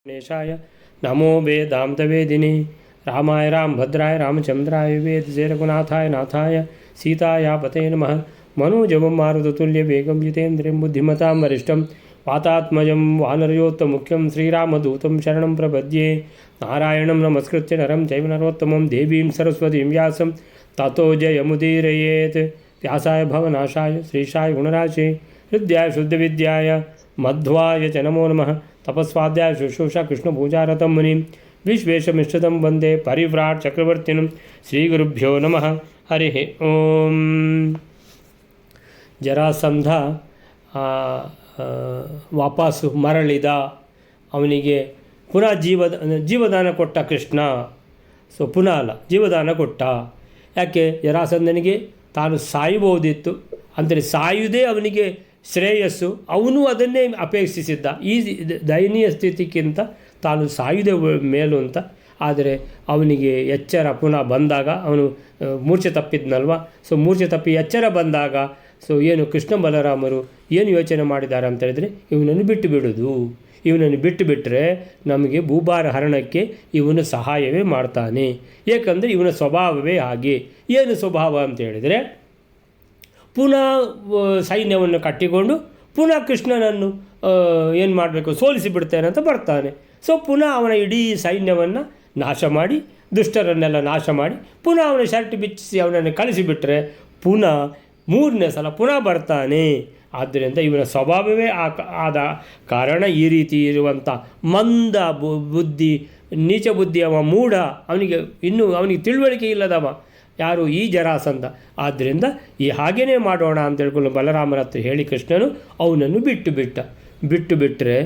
गणेशाय नमो वेदान्तवेदिने रामाय रामभद्राय रामचन्द्राय वेदसे रघुनाथाय नाथाय सीतायापते नमः। मनोजवं मारुततुल्यवेगं जितेन्द्रियं बुद्धिमतां वरिष्ठं वातात्मजं वानरयोत्तमुख्यं श्रीरामदूतं शरणं प्रपद्ये। नारायणं नमस्कृत्य नरं चैव नरोत्तमं देवीं सरस्वतीं व्यासं ततो जयमुदीरयेत्। व्यासाय भवनाशाय श्रीशाय गुणराशे हृद्याय शुद्धविद्याय मध्वाय च नमो नमः। तपस्वाध्याय शुश्रूषा कृष्णपूजारतं मुनिं विश्वेशमिष्टदं वन्दे परिव्राट् चक्रवर्तिनं श्रीगुरुभ्यो नमः। हरिः ओಂ। ಜರಾಸಂಧ ವಾಪಸ್ಸು ಮರಳಿದ, ಅವನಿಗೆ ಪುನಃ ಜೀವದಾನ ಕೊಟ್ಟ ಕೃಷ್ಣ. ಪುನಃ ಅಲ್ಲ, ಜೀವದಾನ ಕೊಟ್ಟ. ಯಾಕೆ? ಜರಾಸಂಧನಿಗೆ ತಾನು ಸಾಯಬಹುದಿತ್ತು, ಅಂದರೆ ಸಾಯುವುದೇ ಅವನಿಗೆ ಶ್ರೇಯಸ್ಸು, ಅವನು ಅದನ್ನೇ ಅಪೇಕ್ಷಿಸಿದ್ದ. ಈ ದಯನೀಯ ಸ್ಥಿತಿಗಿಂತ ತಾನು ಸಾಯುವುದೇ ಮೇಲು ಅಂತ. ಆದರೆ ಅವನಿಗೆ ಎಚ್ಚರ ಪುನಃ ಬಂದಾಗ, ಅವನು ಮೂರ್ಛೆ ತಪ್ಪಿದ್ನಲ್ವ, ಮೂರ್ಛೆ ತಪ್ಪಿ ಎಚ್ಚರ ಬಂದಾಗ ಏನು ಕೃಷ್ಣ ಬಲರಾಮರು ಏನು ಯೋಚನೆ ಮಾಡಿದ್ದಾರೆ ಅಂತ ಹೇಳಿದರೆ, ಇವನನ್ನು ಬಿಟ್ಟು ಬಿಡೋದು. ಇವನನ್ನು ಬಿಟ್ಟು ಬಿಟ್ಟರೆ ನಮಗೆ ಭೂಭಾರ ಹರಣಕ್ಕೆ ಇವನು ಸಹಾಯವೇ ಮಾಡ್ತಾನೆ. ಏಕೆಂದರೆ ಇವನ ಸ್ವಭಾವವೇ ಹಾಗೆ. ಏನು ಸ್ವಭಾವ ಅಂತ ಹೇಳಿದರೆ, ಪುನಃ ಸೈನ್ಯವನ್ನು ಕಟ್ಟಿಕೊಂಡು ಪುನಃ ಕೃಷ್ಣನನ್ನು ಏನು ಮಾಡಬೇಕು, ಸೋಲಿಸಿಬಿಡ್ತೇನೆ ಅಂತ ಬರ್ತಾನೆ. ಪುನಃ ಅವನ ಇಡೀ ಸೈನ್ಯವನ್ನು ನಾಶ ಮಾಡಿ, ದುಷ್ಟರನ್ನೆಲ್ಲ ನಾಶ ಮಾಡಿ, ಪುನಃ ಅವನ ಶರ್ಟ್ ಬಿಚ್ಚಿಸಿ ಅವನನ್ನು ಕಳಿಸಿಬಿಟ್ರೆ ಪುನಃ ಮೂರನೇ ಸಲ ಪುನಃ ಬರ್ತಾನೆ. ಆದ್ದರಿಂದ ಇವನ ಸ್ವಭಾವವೇ ಆದ ಕಾರಣ ಈ ರೀತಿ ಇರುವಂಥ ಮಂದ ಬುದ್ಧಿ, ನೀಚ ಬುದ್ಧಿ, ಅವ ಮೂಢ, ಅವನಿಗೆ ತಿಳುವಳಿಕೆ ಇಲ್ಲದವ ಯಾರು? ಈ ಜರಾಸಂಧ. ಆದ್ದರಿಂದ ಹಾಗೇ ಮಾಡೋಣ ಅಂತ ಹೇಳ್ಕೊಂಡು ಬಲರಾಮನ ಹತ್ರ ಹೇಳಿ ಕೃಷ್ಣನು ಅವನನ್ನು ಬಿಟ್ಟು ಬಿಟ್ಟರೆ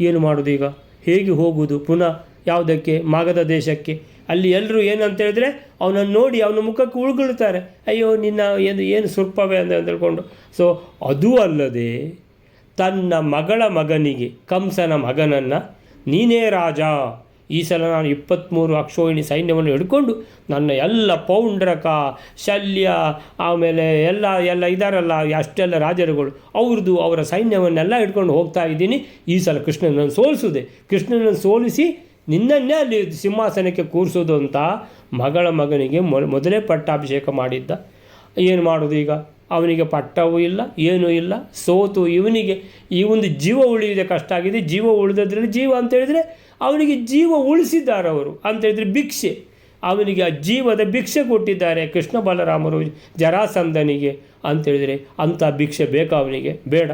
ಏನು ಮಾಡೋದು ಈಗ? ಹೇಗೆ ಹೋಗುವುದು ಪುನಃ ಯಾವುದಕ್ಕೆ? ಮಾಗಧ ದೇಶಕ್ಕೆ. ಅಲ್ಲಿ ಎಲ್ಲರೂ ಏನಂತ ಹೇಳಿದ್ರೆ ಅವನನ್ನು ನೋಡಿ ಅವನ ಮುಖಕ್ಕೆ ಉಳ್ಕೊಳ್ತಾರೆ, ಅಯ್ಯೋ ನಿನ್ನ ಏನು ಸುರ್ಪವೇ ಅಂತ ಹೇಳ್ಕೊಂಡು. ಅದೂ ಅಲ್ಲದೆ ತನ್ನ ಮಗನಿಗೆ, ಕಂಸನ ಮಗನನ್ನು, ನೀನೇ ರಾಜ, ಈ ಸಲ ನಾನು 23 ಅಕ್ಷೋಹಿಣಿ ಸೈನ್ಯವನ್ನು ಹಿಡ್ಕೊಂಡು ನನ್ನ ಎಲ್ಲ ಪೌಂಡ್ರಕ, ಶಲ್ಯ, ಆಮೇಲೆ ಎಲ್ಲ ಇದ್ದಾರಲ್ಲ ಅಷ್ಟೆಲ್ಲ ರಾಜರುಗಳು, ಅವರ ಸೈನ್ಯವನ್ನೆಲ್ಲ ಹಿಡ್ಕೊಂಡು ಹೋಗ್ತಾ ಇದ್ದೀನಿ. ಈ ಸಲ ಕೃಷ್ಣನನ್ನು ಕೃಷ್ಣನನ್ನು ಸೋಲಿಸಿ ನಿನ್ನನ್ನೇ ಅಲ್ಲಿ ಸಿಂಹಾಸನಕ್ಕೆ ಕೂರಿಸೋದು ಅಂತ ಮಗನಿಗೆ ಮೊದಲೇ ಪಟ್ಟಾಭಿಷೇಕ ಮಾಡಿದ್ದ. ಏನು ಮಾಡೋದು ಈಗ? ಅವನಿಗೆ ಪಟ್ಟವೂ ಇಲ್ಲ, ಏನೂ ಇಲ್ಲ. ಸೋತು ಈ ಒಂದು ಜೀವ ಉಳಿಯುವುದೇ ಕಷ್ಟ ಆಗಿದೆ. ಜೀವ ಉಳಿದ್ರಲ್ಲಿ ಜೀವ ಅಂತೇಳಿದರೆ ಅವನಿಗೆ ಜೀವ ಉಳಿಸಿದ್ದಾರೆ ಅವರು ಅಂತೇಳಿದರೆ ಭಿಕ್ಷೆ. ಅವನಿಗೆ ಆ ಜೀವದ ಭಿಕ್ಷೆ ಕೊಟ್ಟಿದ್ದಾರೆ ಕೃಷ್ಣ ಬಲರಾಮರು ಜರಾಸಂಧನಿಗೆ ಅಂತೇಳಿದರೆ. ಅಂಥ ಭಿಕ್ಷೆ ಬೇಕಾ ಅವನಿಗೆ? ಬೇಡ.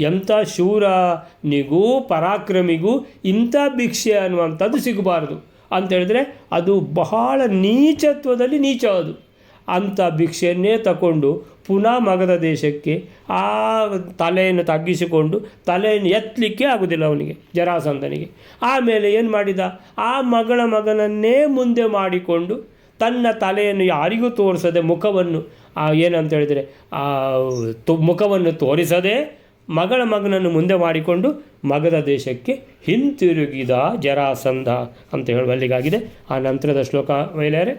ಎಂಥ ಶೂರನಿಗೂ ಪರಾಕ್ರಮಿಗೂ ಇಂಥ ಭಿಕ್ಷೆ ಅನ್ನುವಂಥದ್ದು ಸಿಗಬಾರ್ದು ಅಂತೇಳಿದರೆ ಅದು ಬಹಳ ನೀಚತ್ವದಲ್ಲಿ ನೀಚ. ಅದು ಅಂಥ ಭಿಕ್ಷೆಯನ್ನೇ ತಗೊಂಡು ಪುನಃ ಮಗಧ ದೇಶಕ್ಕೆ ಆ ತಲೆಯನ್ನು ತಗ್ಗಿಸಿಕೊಂಡು ತಲೆಯನ್ನು ಎತ್ತಲಿಕ್ಕೆ ಆಗೋದಿಲ್ಲ ಅವನಿಗೆ, ಜರಾಸಂಧನಿಗೆ. ಆಮೇಲೆ ಏನು ಮಾಡಿದ? ಆ ಮಗನನ್ನೇ ಮುಂದೆ ಮಾಡಿಕೊಂಡು ತನ್ನ ತಲೆಯನ್ನು ಯಾರಿಗೂ ತೋರಿಸದೆ, ಮುಖವನ್ನು ಏನಂತ ಹೇಳಿದರೆ ಮುಖವನ್ನು ತೋರಿಸದೆ ಮಗನನ್ನು ಮುಂದೆ ಮಾಡಿಕೊಂಡು ಮಗಧ ದೇಶಕ್ಕೆ ಹಿಂತಿರುಗಿದ ಜರಾಸಂಧ ಅಂತ ಹೇಳುವಲ್ಲಿಗಾಗಿದೆ. ಆ ನಂತರದ ಶ್ಲೋಕ ವೈಲಾರೆ.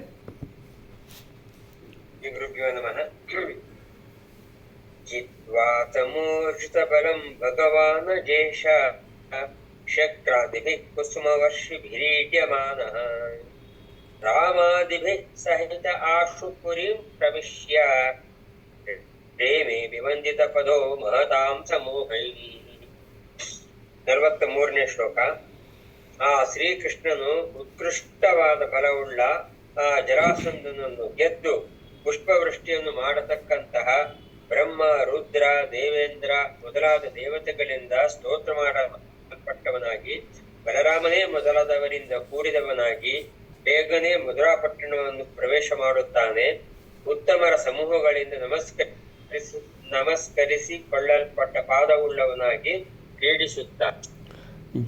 ಜಿತ್ವಾತಮೂರ್ಜಿತಬಲಂ ಭಗವಾನ್ ಜೇಷ ಶಕ್ರಾದಿಭಿಃ ಕುಸುಮವರ್ಷಿಭಿರೀಡ್ಯಮಾನಃ ರಾಮಾದಿಭಿಃ ಸಹಿತ ಆಶು ಪುರೀಂ ಪ್ರವಿಶ್ಯ ಪ್ರೇಮೇ ವಿವಂದಿತ ಪದೋ ಮಹತಾಂ ಸಮೂಹೈಃ. 43ನೇ ಶ್ಲೋಕ. ಆ ಶ್ರೀಕೃಷ್ಣನು ಉತ್ಕೃಷ್ಟವಾದ ಬಲವುಳ್ಳ ಆ ಜರಾಸಂಧನನ್ನು ಗೆದ್ದು ಪುಷ್ಪವೃಷ್ಟಿಯನ್ನು ಮಾಡತಕ್ಕಂತಹ ಬ್ರಹ್ಮ, ರುದ್ರ, ದೇವೇಂದ್ರ ಮೊದಲಾದ ದೇವತೆಗಳಿಂದ ಸ್ತೋತ್ರ ಮಾಡಲ್ಪಟ್ಟವನಾಗಿ, ಬಲರಾಮನೇ ಮೊದಲಾದವರಿಂದ ಕೂಡಿದವನಾಗಿ ಬೇಗನೆ ಮಧುರಾಪಟ್ಟಣವನ್ನು ಪ್ರವೇಶ ಮಾಡುತ್ತಾನೆ. ಉತ್ತಮರ ಸಮೂಹಗಳಿಂದ ನಮಸ್ಕರಿಸಿಕೊಳ್ಳಲ್ಪಟ್ಟ ಪಾದವುಳ್ಳವನಾಗಿ ಕ್ರೀಡಿಸುತ್ತಾನೆ.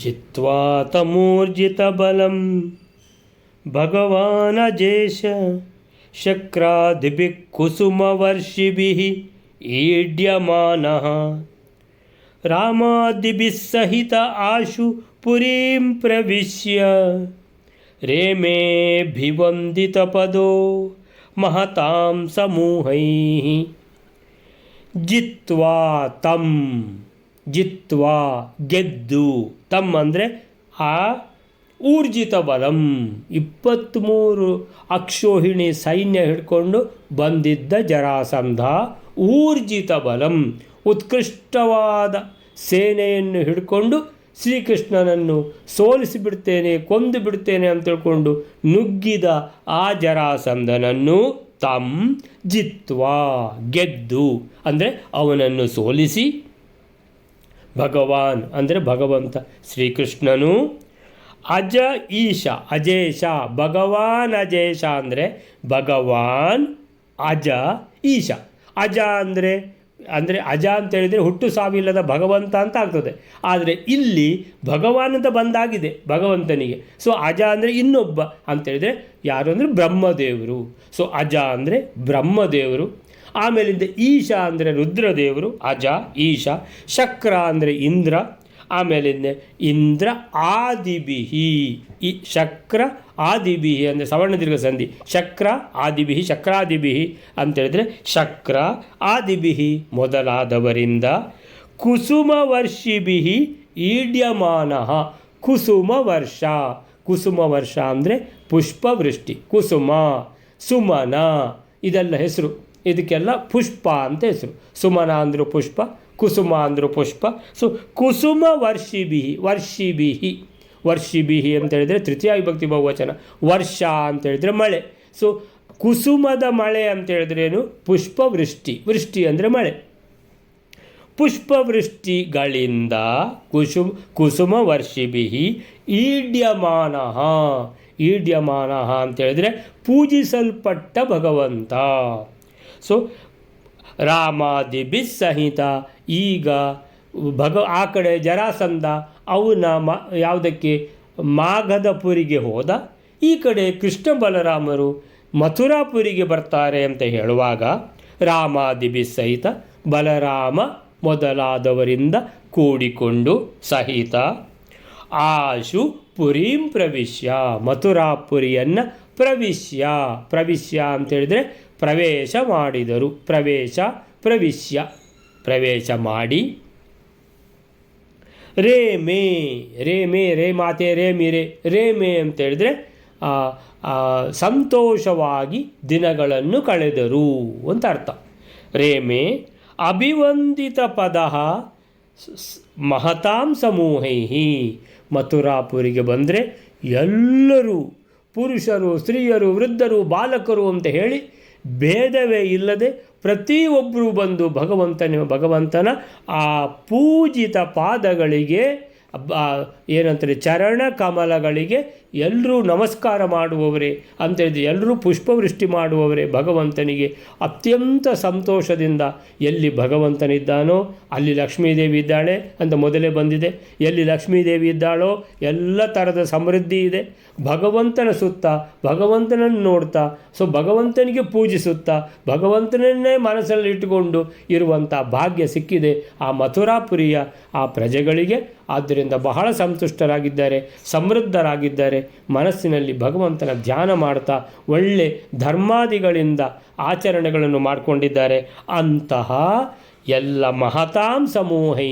ಜಿತ್ವಾ ತಮೂರ್ಜಿತ ಬಲಂ ಭಗವಾನ್ ಅಜೇಷ ಶಕ್ರಾದಿಭಿಃ ಕುಸುಮವರ್ಷಿಭಿಃ ಈಡ್ಯಮಾನಃ ರಾಮಾದಿಭಿಃ ಸಹಿತ ಆಶು ಪುರೀಂ ಪ್ರವಿಶ್ಯ ರೇಮೇಭಿವಂದಿತ ಪದೋ ಮಹತಾಂ ಸಮೂಹೈಃ. ಜಿತ್ವಾ ಗೆದ್ದು, ತಮ್ ಅಂದರೆ ಆ ಊರ್ಜಿತ ಬಲಂ 23 ಅಕ್ಷೋಹಿಣಿ ಸೈನ್ಯ ಹಿಡ್ಕೊಂಡು ಬಂದಿದ್ದ ಜರಾಸಂಧ ಊರ್ಜಿತ ಬಲಂ ಉತ್ಕೃಷ್ಟವಾದ ಸೇನೆಯನ್ನು ಹಿಡ್ಕೊಂಡು ಶ್ರೀಕೃಷ್ಣನನ್ನು ಸೋಲಿಸಿಬಿಡ್ತೇನೆ, ಕೊಂದು ಬಿಡ್ತೇನೆ ಅಂತ ತಿಳ್ಕೊಂಡು ನುಗ್ಗಿದ ಆ ಜರಾಸಂಧನನ್ನು ತಂ ಜಿತ್ವಾ ಗೆದ್ದು, ಅಂದರೆ ಅವನನ್ನು ಸೋಲಿಸಿ, ಭಗವಾನ್ ಅಂದರೆ ಭಗವಂತ ಶ್ರೀಕೃಷ್ಣನು ಅಜ ಈಶ ಅಜೇಶ, ಭಗವಾನ್ ಅಜೇಶ ಅಂದರೆ ಭಗವಾನ್ ಅಜ ಈಶ. ಅಜ ಅಂದರೆ ಅಜ ಅಂತ ಹೇಳಿದರೆ ಹುಟ್ಟು ಸಾವಿಲ್ಲದ ಭಗವಂತ ಅಂತ ಆಗ್ತದೆ. ಆದರೆ ಇಲ್ಲಿ ಭಗವಾನ್ ಅಂತ ಬಂದಾಗಿದೆ ಭಗವಂತನಿಗೆ. ಸೊ ಅಜ ಅಂದರೆ ಇನ್ನೊಬ್ಬ ಅಂತೇಳಿದರೆ ಯಾರು ಅಂದರೆ ಬ್ರಹ್ಮದೇವರು. ಸೊ ಅಜ ಅಂದರೆ ಬ್ರಹ್ಮದೇವರು. ಆಮೇಲಿಂದ ಈಶ ಅಂದರೆ ರುದ್ರದೇವರು, ಅಜ ಈಶ. ಶಕ್ರ ಅಂದರೆ ಇಂದ್ರ. ಆಮೇಲಿಂದ ಇಂದ್ರ ಆದಿಬಿಹಿ, ಈ ಶಕ್ರ ಆದಿಬಿಹಿ ಅಂದರೆ ಸವರ್ಣ ದೀರ್ಘ ಸಂಧಿ. ಶಕ್ರ ಆದಿಬಿಹಿ, ಶಕ್ರಾದಿಬಿಹಿ ಅಂತೇಳಿದರೆ ಶಕ್ರ ಆದಿಬಿಹಿ ಮೊದಲಾದವರಿಂದ ಕುಸುಮ ವರ್ಷಿಬಿಹಿ ಈಡ್ಯಮಾನ. ಕುಸುಮ ವರ್ಷ, ಕುಸುಮ ವರ್ಷ ಅಂದರೆ ಪುಷ್ಪವೃಷ್ಟಿ. ಕುಸುಮ, ಸುಮನ ಇದೆಲ್ಲ ಹೆಸರು. ಇದಕ್ಕೆಲ್ಲ ಪುಷ್ಪ ಅಂತ ಹೆಸರು. ಸುಮನ ಅಂದರು ಪುಷ್ಪ, ಕುಸುಮ ಅಂದರು ಪುಷ್ಪ. ಸೊ ಕುಸುಮ ವರ್ಷಿಬಿಹಿ, ವರ್ಷಿಬಿಹಿ, ವರ್ಷಿಬಿಹಿ ಅಂತ ಹೇಳಿದರೆ ತೃತೀಯ ವಿಭಕ್ತಿ ಬಹುವಚನ. ವರ್ಷ ಅಂತ ಹೇಳಿದರೆ ಮಳೆ. ಸೊ ಕುಸುಮದ ಮಳೆ ಅಂತ ಹೇಳಿದ್ರೇನು? ಪುಷ್ಪವೃಷ್ಟಿ. ವೃಷ್ಟಿ ಅಂದರೆ ಮಳೆ. ಪುಷ್ಪವೃಷ್ಟಿಗಳಿಂದ ಕುಸುಮ ವರ್ಷಿಬಿಹಿ ಈಡ್ಯಮಾನ. ಈಡ್ಯಮಾನ ಅಂತ ಹೇಳಿದರೆ ಪೂಜಿಸಲ್ಪಟ್ಟ ಭಗವಂತ. ಸೊ ರಾಮಾದಿಭಿ ಸಹಿತ. ಈಗ ಆ ಕಡೆ ಜರಾಸಂಧ ಅವನ ಯಾವುದಕ್ಕೆ ಮಾಗಧಪುರಿಗೆ ಹೋದ, ಈ ಕಡೆ ಕೃಷ್ಣ ಬಲರಾಮರು ಮಥುರಾಪುರಿಗೆ ಬರ್ತಾರೆ ಅಂತ ಹೇಳುವಾಗ ರಾಮಾದಿಭಿ ಸಹಿತ ಬಲರಾಮ ಮೊದಲಾದವರಿಂದ ಕೂಡಿಕೊಂಡು ಸಹಿತ ಆಶು ಪುರೀಂ ಪ್ರವಿಶ್ಯ, ಮಥುರಾಪುರಿಯನ್ನು ಪ್ರವಿಶ್ಯ ಅಂತೇಳಿದರೆ ಪ್ರವೇಶ ಮಾಡಿದರು. ಪ್ರವೇಶ ಮಾಡಿ ರೇಮೇ ರೇ ಮಾತೆ ರೇಮೇ ಅಂತೇಳಿದರೆ ಸಂತೋಷವಾಗಿ ದಿನಗಳನ್ನು ಕಳೆದರು ಅಂತ ಅರ್ಥ. ರೇಮೇ ಅಭಿವಂದಿತ ಪದ ಮಹತಾಂ ಸಮೂಹೈ. ಮಥುರಾಪುರಿಗೆ ಬಂದರೆ ಎಲ್ಲರೂ ಪುರುಷರು, ಸ್ತ್ರೀಯರು, ವೃದ್ಧರು, ಬಾಲಕರು ಅಂತ ಹೇಳಿ ಭೇದವೇ ಇಲ್ಲದೆ ಪ್ರತಿಯೊಬ್ಬರೂ ಬಂದು ಭಗವಂತನ ಆ ಪೂಜಿತ ಪಾದಗಳಿಗೆ ಏನಂತಾರೆ ಚರಣ ಕಮಲಗಳಿಗೆ ಎಲ್ಲರೂ ನಮಸ್ಕಾರ ಮಾಡುವವರೇ ಅಂತೇಳಿದ್ರೆ ಎಲ್ಲರೂ ಪುಷ್ಪವೃಷ್ಟಿ ಮಾಡುವವರೇ ಭಗವಂತನಿಗೆ ಅತ್ಯಂತ ಸಂತೋಷದಿಂದ. ಎಲ್ಲಿ ಭಗವಂತನಿದ್ದಾನೋ ಅಲ್ಲಿ ಲಕ್ಷ್ಮೀದೇವಿ ಇದ್ದಾಳೆ ಅಂತ ಮೊದಲೇ ಬಂದಿದೆ. ಎಲ್ಲಿ ಲಕ್ಷ್ಮೀದೇವಿ ಇದ್ದಾಳೋ ಎಲ್ಲ ಥರದ ಸಮೃದ್ಧಿ ಇದೆ. ಭಗವಂತನ ಸುತ್ತ ಭಗವಂತನನ್ನು ನೋಡ್ತಾ, ಸೊ ಭಗವಂತನಿಗೆ ಪೂಜಿಸುತ್ತಾ ಭಗವಂತನನ್ನೇ ಮನಸ್ಸಲ್ಲಿ ಇಟ್ಟುಕೊಂಡು ಇರುವಂಥ ಭಾಗ್ಯ ಸಿಕ್ಕಿದೆ ಆ ಮಥುರಾಪುರಿಯ ಆ ಪ್ರಜೆಗಳಿಗೆ. ಆದ್ದರಿಂದ ಬಹಳ ಸಂತುಷ್ಟರಾಗಿದ್ದಾರೆ, ಸಮೃದ್ಧರಾಗಿದ್ದಾರೆ. ಮನಸ್ಸಿನಲ್ಲಿ ಭಗವಂತನ ಧ್ಯಾನ ಮಾಡ್ತಾ ಒಳ್ಳೆ ಧರ್ಮಾದಿಗಳಿಂದ ಆಚರಣೆಗಳನ್ನು ಮಾಡಿಕೊಂಡಿದ್ದಾರೆ. ಅಂತಹ ಎಲ್ಲ ಮಹತಾಂ ಸಮೂಹೈ,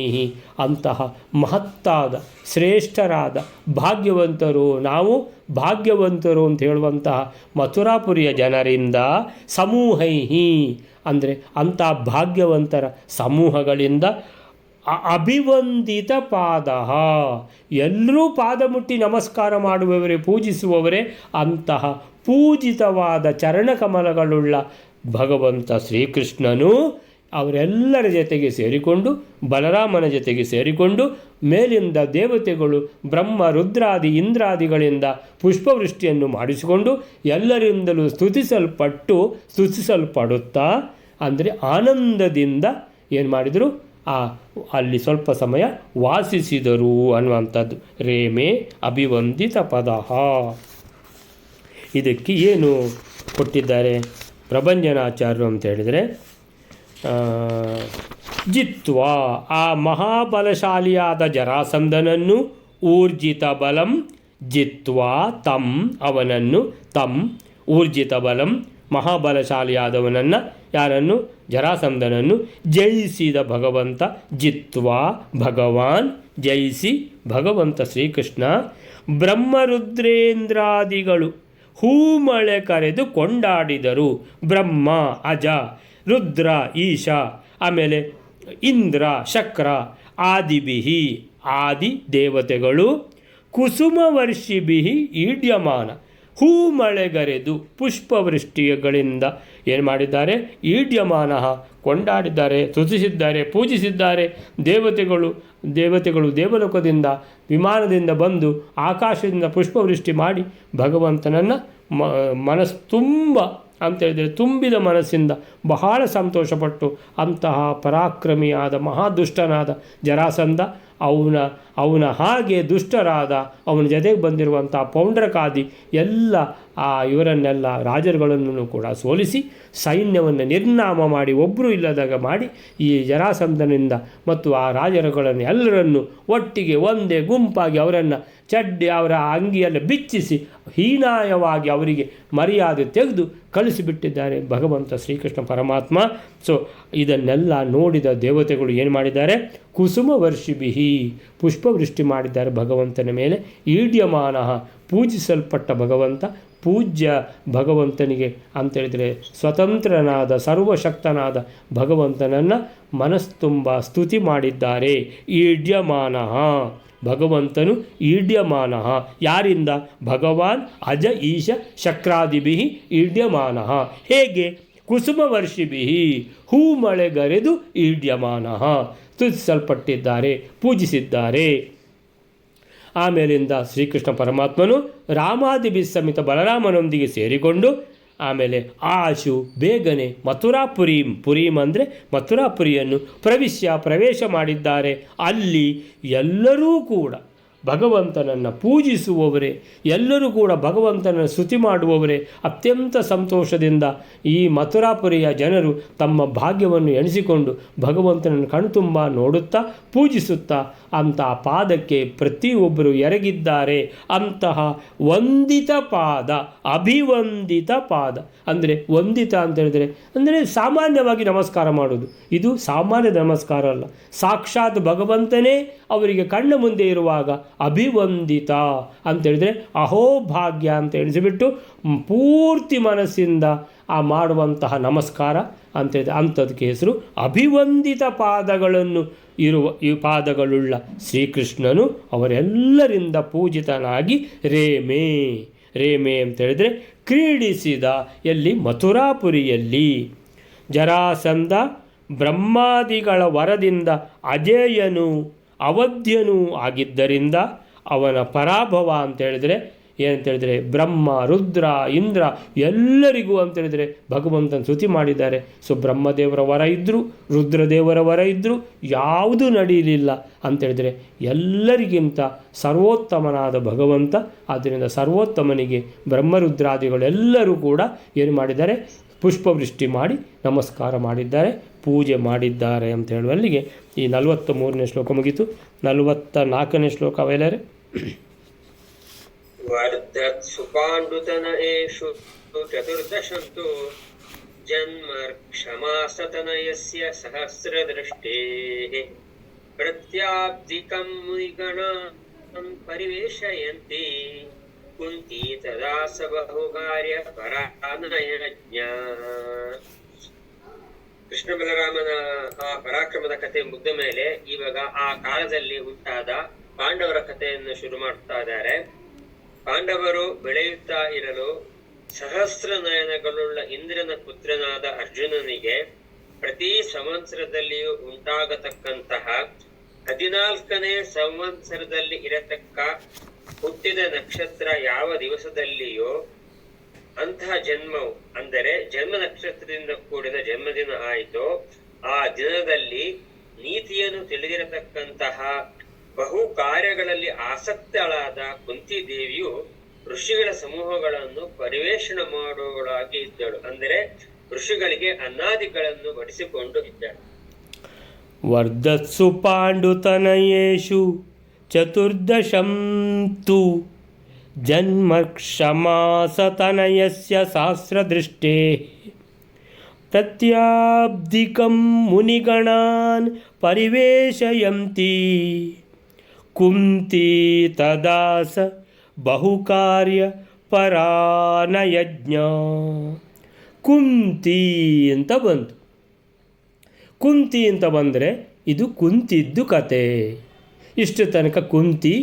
ಅಂತಹ ಮಹತ್ತಾದ ಶ್ರೇಷ್ಠರಾದ ಭಾಗ್ಯವಂತರು, ನಾವು ಭಾಗ್ಯವಂತರು ಅಂತ ಹೇಳುವಂತಹ ಮಥುರಾಪುರಿಯ ಜನರಿಂದ ಸಮೂಹೈ ಅಂದರೆ ಅಂಥ ಭಾಗ್ಯವಂತರ ಸಮೂಹಗಳಿಂದ ಅಭಿವಂದಿತ ಪಾದ, ಎಲ್ಲರೂ ಪಾದ ಮುಟ್ಟಿ ನಮಸ್ಕಾರ ಮಾಡುವವರೇ, ಪೂಜಿಸುವವರೇ. ಅಂತಹ ಪೂಜಿತವಾದ ಚರಣಕಮಲಗಳುಳ್ಳ ಭಗವಂತ ಶ್ರೀಕೃಷ್ಣನು ಅವರೆಲ್ಲರ ಜೊತೆಗೆ ಸೇರಿಕೊಂಡು, ಬಲರಾಮನ ಜೊತೆಗೆ ಸೇರಿಕೊಂಡು ಮೇಲಿಂದ ದೇವತೆಗಳು ಬ್ರಹ್ಮ ರುದ್ರಾದಿ ಇಂದ್ರಾದಿಗಳಿಂದ ಪುಷ್ಪವೃಷ್ಟಿಯನ್ನು ಮಾಡಿಸಿಕೊಂಡು ಎಲ್ಲರಿಂದಲೂ ಸ್ತುತಿಸಲ್ಪಡುತ್ತಾ ಅಂದರೆ ಆನಂದದಿಂದ ಏನು ಮಾಡಿದರು, ಅಲ್ಲಿ ಸ್ವಲ್ಪ ಸಮಯ ವಾಸಿಸಿದರು ಅನ್ನುವಂಥದ್ದು. ರೇಮೇ ಅಭಿವಂದಿತ ಪದ. ಇದಕ್ಕೆ ಏನು ಕೊಟ್ಟಿದ್ದಾರೆ ಪ್ರಭಂಜನಾಚಾರ್ಯರು ಅಂತ ಹೇಳಿದರೆ, ಜಿತ್ವಾ ಆ ಮಹಾಬಲಶಾಲಿಯಾದ ಜರಾಸಂಧನನ್ನು ಊರ್ಜಿತ ಬಲಂ ಜಿತ್ವಾ ತಂ ಅವನನ್ನು ತಂ ಊರ್ಜಿತ ಬಲಂ ಮಹಾಬಲಶಾಲಿಯಾದವನನ್ನು ಯಾರನ್ನು ಜರಾಸಂಧನನ್ನು ಜಯಿಸಿದ ಭಗವಂತ. ಜಿತ್ವಾ ಭಗವಾನ್ ಜಯಿಸಿ ಭಗವಂತ ಶ್ರೀಕೃಷ್ಣ ಬ್ರಹ್ಮರುದ್ರೇಂದ್ರಾದಿಗಳು ಹೂಮಳೆ ಕರೆದು ಕೊಂಡಾಡಿದರು. ಬ್ರಹ್ಮ ಅಜ, ರುದ್ರ ಈಶ, ಆಮೇಲೆ ಇಂದ್ರ ಶಕ್ರ ಆದಿಬಿಹಿ ಆದಿ ದೇವತೆಗಳು, ಕುಸುಮವರ್ಷಿಬಿಹಿ ಈಡ್ಯಮಾನ ಹೂಮಳೆಗರೆದು ಪುಷ್ಪವೃಷ್ಟಿಗಳಿಂದ ಏನು ಮಾಡಿದ್ದಾರೆ? ಈಡ್ಯಮಾನ ಕೊಂಡಾಡಿದ್ದಾರೆ, ಸ್ತುತಿಸಿದ್ದಾರೆ, ಪೂಜಿಸಿದ್ದಾರೆ. ದೇವತೆಗಳು ದೇವಲೋಕದಿಂದ ವಿಮಾನದಿಂದ ಬಂದು ಆಕಾಶದಿಂದ ಪುಷ್ಪವೃಷ್ಟಿ ಮಾಡಿ ಭಗವಂತನನ್ನು ಮನಸ್ಸು ತುಂಬ ಅಂತೇಳಿದರೆ ತುಂಬಿದ ಮನಸ್ಸಿಂದ ಬಹಳ ಸಂತೋಷಪಟ್ಟು ಅಂತಹ ಪರಾಕ್ರಮಿಯಾದ ಮಹಾದುಷ್ಟನಾದ ಜರಾಸಂಧ ಅವನ ಹಾಗೆ ದುಷ್ಟರಾದ ಅವನ ಜೊತೆಗೆ ಬಂದಿರುವಂಥ ಪೌಂಡ್ರಕಾದಿ ಎಲ್ಲ ಇವರನ್ನೆಲ್ಲ ರಾಜರುಗಳನ್ನು ಕೂಡ ಸೋಲಿಸಿ ಸೈನ್ಯವನ್ನು ನಿರ್ನಾಮ ಮಾಡಿ ಒಬ್ಬರು ಇಲ್ಲದಾಗ ಮಾಡಿ ಈ ಜರಾಸಂಧನಿಂದ ಮತ್ತು ಆ ರಾಜರುಗಳನ್ನು ಎಲ್ಲರನ್ನು ಒಟ್ಟಿಗೆ ಒಂದೇ ಗುಂಪಾಗಿ ಅವರನ್ನು ಅವರ ಅಂಗಿಯನ್ನು ಬಿಚ್ಚಿಸಿ ಹೀನಾಯವಾಗಿ ಅವರಿಗೆ ಮರ್ಯಾದೆ ತೆಗೆದು ಕಳಿಸಿಬಿಟ್ಟಿದ್ದಾರೆ ಭಗವಂತ ಶ್ರೀಕೃಷ್ಣ ಪರಮಾತ್ಮ. ಸೊ ಇದನ್ನೆಲ್ಲ ನೋಡಿದ ದೇವತೆಗಳು ಏನು ಮಾಡಿದ್ದಾರೆ? ಕುಸುಮ ವರ್ಷಿಬಿಹಿ ಪುಷ್ಪವೃಷ್ಟಿ ಮಾಡಿದ್ದಾರೆ ಭಗವಂತನ ಮೇಲೆ. ಈಡ್ಯಮಾನ ಪೂಜಿಸಲ್ಪಟ್ಟ ಭಗವಂತ, ಪೂಜ್ಯ ಭಗವಂತನಿಗೆ ಅಂತೇಳಿದರೆ ಸ್ವತಂತ್ರನಾದ ಸರ್ವಶಕ್ತನಾದ ಭಗವಂತನನ್ನು ಮನಸ್ತುಂಬ ಸ್ತುತಿ ಮಾಡಿದ್ದಾರೆ. ಈಡ್ಯಮಾನ ಭಗವಂತನು ಈಡ್ಯಮಾನ ಯಾರಿಂದ? ಭಗವಾನ್ ಅಜ ಈಶ ಶಕ್ರಾದಿಭಿ ಈಡ್ಯಮಾನ. ಹೇಗೆ? ಕುಸುಮವರ್ಷಿಭಿ ಹೂಮಳೆಗರೆದು ಈಡ್ಯಮಾನ ಸ್ತುತಿಸಲ್ಪಟ್ಟಿದ್ದಾರೆ, ಪೂಜಿಸಿದ್ದಾರೆ. ಆಮೇಲಿಂದ ಶ್ರೀಕೃಷ್ಣ ಪರಮಾತ್ಮನು ರಾಮಾದಿಭಿ ಸಮೇತ ಬಲರಾಮನೊಂದಿಗೆ ಸೇರಿಕೊಂಡು ಆಮೇಲೆ ಆಶು ಬೇಗನೆ ಪುರೀಂ ಅಂದರೆ ಮಥುರಾಪುರಿಯನ್ನು ಪ್ರವೇಶ ಮಾಡಿದ್ದಾರೆ. ಅಲ್ಲಿ ಎಲ್ಲರೂ ಕೂಡ ಭಗವಂತನನ್ನು ಪೂಜಿಸುವವರೇ, ಎಲ್ಲರೂ ಕೂಡ ಭಗವಂತನನ್ನು ಸ್ತುತಿ ಮಾಡುವವರೇ. ಅತ್ಯಂತ ಸಂತೋಷದಿಂದ ಈ ಮಥುರಾಪುರಿಯ ಜನರು ತಮ್ಮ ಭಾಗ್ಯವನ್ನು ಎಣಿಸಿಕೊಂಡು ಭಗವಂತನನ್ನು ಕಣ್ತುಂಬ ನೋಡುತ್ತಾ ಪೂಜಿಸುತ್ತಾ ಅಂತಹ ಪಾದಕ್ಕೆ ಪ್ರತಿಯೊಬ್ಬರು ಎರಗಿದ್ದಾರೆ. ಅಂತಹ ವಂದಿತ ಪಾದ, ಅಭಿವಂದಿತ ಪಾದ ಅಂದರೆ ವಂದಿತ ಅಂತ ಹೇಳಿದರೆ ಅಂದರೆ ಸಾಮಾನ್ಯವಾಗಿ ನಮಸ್ಕಾರ ಮಾಡೋದು. ಇದು ಸಾಮಾನ್ಯ ನಮಸ್ಕಾರ ಅಲ್ಲ, ಸಾಕ್ಷಾತ್ ಭಗವಂತನೇ ಅವರಿಗೆ ಕಣ್ಣ ಮುಂದೆ ಇರುವಾಗ ಅಭಿವಂದಿತ ಅಂತೇಳಿದರೆ ಅಹೋಭಾಗ್ಯ ಅಂತ ಎಣಿಸಿಬಿಟ್ಟು ಪೂರ್ತಿ ಮನಸ್ಸಿಂದ ಮಾಡುವಂತಹ ನಮಸ್ಕಾರ ಅಂತೇಳಿದರೆ ಅಂಥದಕ್ಕೆ ಹೆಸರು ಅಭಿವಂದಿತ ಪಾದಗಳನ್ನು ಇರುವ ಈ ಪಾದಗಳುಳ್ಳ ಶ್ರೀಕೃಷ್ಣನು ಅವರೆಲ್ಲರಿಂದ ಪೂಜಿತನಾಗಿ ರೇಮೆ ಅಂತೇಳಿದರೆ ಕ್ರೀಡಿಸಿದ. ಎಲ್ಲಿ? ಮಥುರಾಪುರಿಯಲ್ಲಿ. ಜರಾಸಂಧ ಬ್ರಹ್ಮಾದಿಗಳ ವರದಿಂದ ಅಜೇಯನು ಅವಧ್ಯನೂ ಆಗಿದ್ದರಿಂದ ಅವನ ಪರಾಭವ ಅಂತೇಳಿದರೆ ಏನಂತೇಳಿದರೆ ಬ್ರಹ್ಮ ರುದ್ರ ಇಂದ್ರ ಎಲ್ಲರಿಗೂ ಅಂತೇಳಿದರೆ ಭಗವಂತನ ಸ್ತುತಿ ಮಾಡಿದ್ದಾರೆ. ಸೊ ಬ್ರಹ್ಮದೇವರ ವರ ಇದ್ದರು, ರುದ್ರದೇವರ ವರ ಇದ್ದರು, ಯಾವುದೂ ನಡೆಯಲಿಲ್ಲ ಅಂತೇಳಿದರೆ ಎಲ್ಲರಿಗಿಂತ ಸರ್ವೋತ್ತಮನಾದ ಭಗವಂತ. ಆದ್ದರಿಂದ ಸರ್ವೋತ್ತಮನಿಗೆ ಬ್ರಹ್ಮರುದ್ರಾದಿಗಳೆಲ್ಲರೂ ಕೂಡ ಏನು ಮಾಡಿದ್ದಾರೆ? ಪುಷ್ಪವೃಷ್ಟಿ ಮಾಡಿ ನಮಸ್ಕಾರ ಮಾಡಿದ್ದಾರೆ, ಪೂಜೆ ಮಾಡಿದ್ದಾರೆ ಅಂತ ಹೇಳುವಲ್ಲಿಗೆ ಈ 43ನೇ ಶ್ಲೋಕ ಮುಗಿತು. 44ನೇ ಶ್ಲೋಕ ಅವೆಲ್ಲರೇ ವರ್ಧತ್ ಸುಪಾಂಡುತನಯೇಷು ಚತುರ್ದಶಂತು ಜನ್ಮರ್ಕ್ಷಮಾಸತನಯಸ್ಯ ಸಹಸ್ರದೃಷ್ಟೇಃ ಪ್ರತ್ಯಾಬ್ಧಿಕಂ ಮುನಿಗಣಾನ್ ಪರಿವೇಶಯಂತಿ ಕುಂತಿ ತದಾ ಸ ಬಹುಕಾರ್ಯ ಪರಾನಯಜ್ಞ. ಕೃಷ್ಣ ಬಲರಾಮನ ಆ ಪರಾಕ್ರಮದ ಕಥೆ ಮುಗ್ದ ಮೇಲೆ ಇವಾಗ ಆ ಕಾಲದಲ್ಲಿ ಉಂಟಾದ ಪಾಂಡವರ ಕಥೆಯನ್ನು ಶುರು ಮಾಡ್ತಾ ಇದ್ದಾರೆ. ಪಾಂಡವರು ಬೆಳೆಯುತ್ತಾ ಇರಲು ಸಹಸ್ರ ನಯನಗಳುಳ್ಳ ಇಂದ್ರನ ಪುತ್ರನಾದ ಅರ್ಜುನನಿಗೆ ಪ್ರತಿ ಸಂವತ್ಸರದಲ್ಲಿಯೂ ಉಂಟಾಗತಕ್ಕಂತಹ 14ನೇ ಸಂವತ್ಸರದಲ್ಲಿ ಇರತಕ್ಕ ಹುಟ್ಟಿದ ನಕ್ಷತ್ರ ಯಾವ ದಿವಸದಲ್ಲಿಯೋ ಅಂತಹ ಜನ್ಮವು ಅಂದರೆ ಜನ್ಮ ನಕ್ಷತ್ರದಿಂದ ಕೂಡಿದ ಜನ್ಮದಿನ ಆಯಿತೋ ಆ ದಿನದಲ್ಲಿ ನೀತಿಯನ್ನು ತಿಳಿದಿರತಕ್ಕಂತಹ ಬಹು ಕಾರ್ಯಗಳಲ್ಲಿ ಆಸಕ್ತಳಾದ ಕುಂತಿ ದೇವಿಯು ಋಷಿಗಳ ಸಮೂಹಗಳನ್ನು ಪರಿವೇಷಣ ಮಾಡುವಳಾಗಿ ಇದ್ದಳು. ಅಂದರೆ ಋಷಿಗಳಿಗೆ ಅನ್ನಾದಿಗಳನ್ನು ಬಡಿಸಿಕೊಂಡು ಇದ್ದಳು. ವರ್ಧತ್ಸು ಪಾಂಡುತನಯೇಷು ಚತುರ್ದಶಂ ತು ಜನ್ಮಕ್ಷಮಾಸತನಯಸ್ಯ ಸಹಸ್ರದೃಷ್ಟೇಃ ಪ್ರತ್ಯಾಬ್ಧಿಕಂ ಮುನಿಗಣಾನ್ ಪರಿವೇಶಯಂತಿ ಕುಂತಿ ತದಾ ಸ ಬಹುಕಾರ್ಯ ಪರಾನಯಜ್ಞ. ಕುಂತಿ ಅಂತ ಬಂತು. ಕುಂತಿ ಅಂತ ಬಂದರೆ ಇದು ಕುಂತಿದ್ದು ಕತೆ. ಇಷ್ಟು ತನಕ ಕುಂತಿ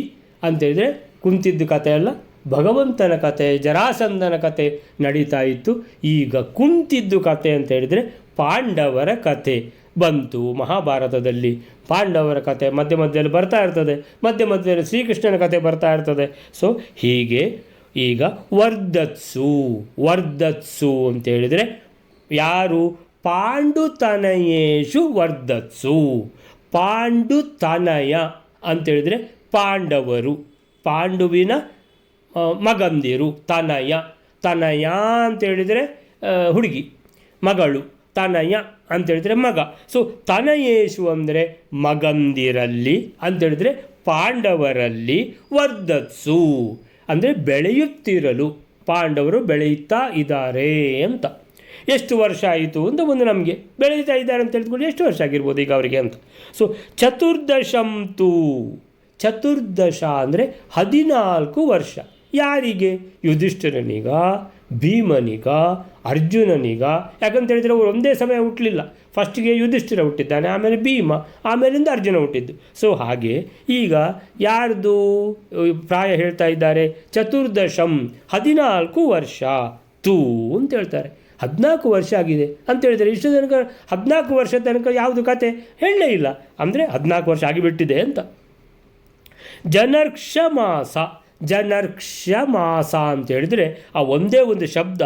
ಅಂತೇಳಿದರೆ ಕುಂತಿದ್ದು ಕತೆ ಅಲ್ಲ, ಭಗವಂತನ ಕತೆ, ಜರಾಸಂಧನ ಕತೆ ನಡೀತಾ ಇತ್ತು. ಈಗ ಕುಂತಿದ್ದು ಕತೆ ಅಂತ ಹೇಳಿದರೆ ಪಾಂಡವರ ಕತೆ ಬಂತು. ಮಹಾಭಾರತದಲ್ಲಿ ಪಾಂಡವರ ಕತೆ ಮಧ್ಯ ಮಧ್ಯದಲ್ಲಿ ಬರ್ತಾ ಇರ್ತದೆ, ಮಧ್ಯ ಮಧ್ಯದಲ್ಲಿ ಶ್ರೀಕೃಷ್ಣನ ಕತೆ ಬರ್ತಾ ಇರ್ತದೆ. ಸೊ ಹೀಗೆ ಈಗ ವರ್ಧತ್ಸು ಅಂತೇಳಿದರೆ ಯಾರು? ಪಾಂಡುತನಯೇಷು ವರ್ಧತ್ಸು. ಪಾಂಡುತನಯ ಅಂತೇಳಿದರೆ ಪಾಂಡವರು, ಪಾಂಡುವಿನ ಮಗಂದಿರು. ತನಯ ಅಂತೇಳಿದರೆ ಹುಡುಗಿ, ಮಗಳು. ತನಯ ಅಂತೇಳಿದರೆ ಮಗ. ಸೊ ತನಯೇಷು ಅಂದರೆ ಮಗಂದಿರಲ್ಲಿ ಅಂತೇಳಿದರೆ ಪಾಂಡವರಲ್ಲಿ. ವರ್ಧತ್ಸು ಅಂದರೆ ಬೆಳೆಯುತ್ತಿರಲು, ಪಾಂಡವರು ಬೆಳೆಯುತ್ತಾ ಇದ್ದಾರೆ ಅಂತ. ಎಷ್ಟು ವರ್ಷ ಆಯಿತು ಅಂತ ಒಂದು ನಮಗೆ ಬೆಳೀತಾ ಇದ್ದಾರೆ ಅಂತ ಹೇಳಿದ್ಕೊಂಡು ಎಷ್ಟು ವರ್ಷ ಆಗಿರ್ಬೋದು ಈಗ ಅವರಿಗೆ ಅಂತ. ಸೊ ಚತುರ್ದಶ ಅಂದರೆ 14 ವರ್ಷ. ಯಾರಿಗೆ? ಯುಧಿಷ್ಠಿರನಿಗ, ಭೀಮನಿಗ, ಅರ್ಜುನನಿಗ. ಯಾಕಂತೇಳಿದರೆ ಅವರು ಒಂದೇ ಸಮಯ ಹುಟ್ಟಲಿಲ್ಲ. ಫಸ್ಟಿಗೆ ಯುಧಿಷ್ಠಿರ ಹುಟ್ಟಿದ್ದಾನೆ, ಆಮೇಲೆ ಭೀಮ, ಆಮೇಲಿಂದ ಅರ್ಜುನ ಹುಟ್ಟಿದ್ದು. ಸೊ ಹಾಗೆ ಈಗ ಯಾರ್ದು ಪ್ರಾಯ ಹೇಳ್ತಾ ಇದ್ದಾರೆ? ಚತುರ್ದಶಂ 14 ವರ್ಷ ತೂ ಅಂತ ಹೇಳ್ತಾರೆ. 14 ವರ್ಷ ಆಗಿದೆ ಅಂತೇಳಿದರೆ ಇಷ್ಟು ತನಕ 14 ವರ್ಷ ತನಕ ಯಾವುದು ಕತೆ ಹೇಳಲೇ ಇಲ್ಲ. ಅಂದರೆ 14 ವರ್ಷ ಆಗಿಬಿಟ್ಟಿದೆ ಅಂತ. ಜನರ್ಕ್ಷ ಮಾಸ ಅಂತ ಹೇಳಿದರೆ ಆ ಒಂದೇ ಒಂದು ಶಬ್ದ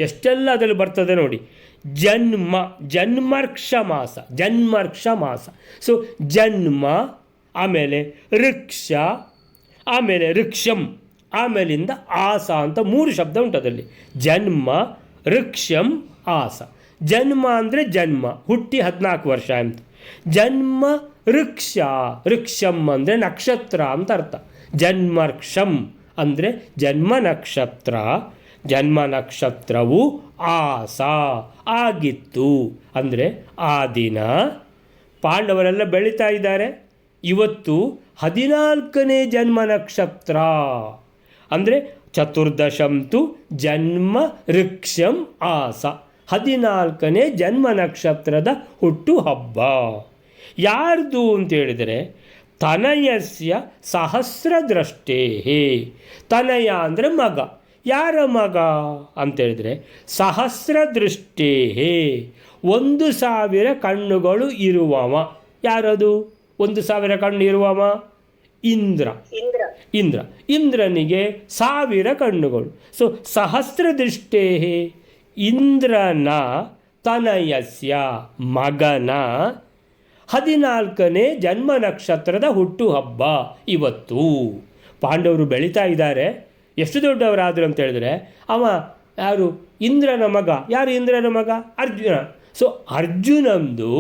ಎಷ್ಟೆಲ್ಲ ಅದರಲ್ಲಿ ಬರ್ತದೆ ನೋಡಿ. ಜನ್ಮರ್ಕ್ಷ ಮಾಸ. ಸೊ ಜನ್ಮ, ಆಮೇಲೆ ಋಕ್ಷ, ಆಮೇಲೆ ಋಕ್ಷಂ, ಆಮೇಲಿಂದ ಆಸ ಅಂತ 3 ಶಬ್ದ ಉಂಟು ಅದರಲ್ಲಿ. ಜನ್ಮ, ಋಕ್ಷಂ, ಆಸ. ಜನ್ಮ ಅಂದರೆ ಜನ್ಮ, ಹುಟ್ಟಿ 14 ವರ್ಷ ಅಂತ. ಜನ್ಮ ಋಕ್ಷಂ ಅಂದರೆ ನಕ್ಷತ್ರ ಅಂತ ಅರ್ಥ. ಜನ್ಮರ್ಕ್ಷಂ ಅಂದರೆ ಜನ್ಮ ನಕ್ಷತ್ರವು ಆಸ ಆಗಿತ್ತು. ಅಂದರೆ ಆ ದಿನ ಪಾಂಡವರೆಲ್ಲ ಬೆಳೀತಾ ಇದ್ದಾರೆ. ಇವತ್ತು 14ನೇ ಜನ್ಮ ನಕ್ಷತ್ರ ಅಂದರೆ ಚತುರ್ದಶಂತು ಜನ್ಮ ಋಕ್ಷಂ ಆಸ, 14ನೇ ಜನ್ಮ ನಕ್ಷತ್ರದ ಹುಟ್ಟು ಹಬ್ಬ. ಯಾರ್ದು ಅಂತೇಳಿದರೆ ತನಯಸ್ಯ ಸಹಸ್ರದೃಷ್ಟೇ. ತನಯ ಅಂದರೆ ಮಗ. ಯಾರ ಮಗ ಅಂತೇಳಿದರೆ ಸಹಸ್ರದೃಷ್ಟೇ, 1,000 ಕಣ್ಣುಗಳು ಇರುವವ. ಯಾರದು 1,000 ಕಣ್ಣು ಇರುವವ? ಇಂದ್ರನಿಗೆ 1000 ಕಣ್ಣುಗಳು. ಸೊ ಸಹಸ್ರದೃಷ್ಟೇ ಇಂದ್ರನ ತನಯಸ್ಯ ಮಗನ 14ನೇ ಜನ್ಮ ನಕ್ಷತ್ರದ ಹುಟ್ಟು ಹಬ್ಬ ಇವತ್ತು. ಪಾಂಡವರು ಬೆಳೀತಾ ಇದ್ದಾರೆ. ಎಷ್ಟು ದೊಡ್ಡವರಾದರು ಅಂತ ಹೇಳಿದ್ರೆ ಅವ ಯಾರು? ಇಂದ್ರನ ಮಗ. ಯಾರು ಇಂದ್ರನ ಮಗ? ಅರ್ಜುನ. ಸೊ ಅರ್ಜುನಂದು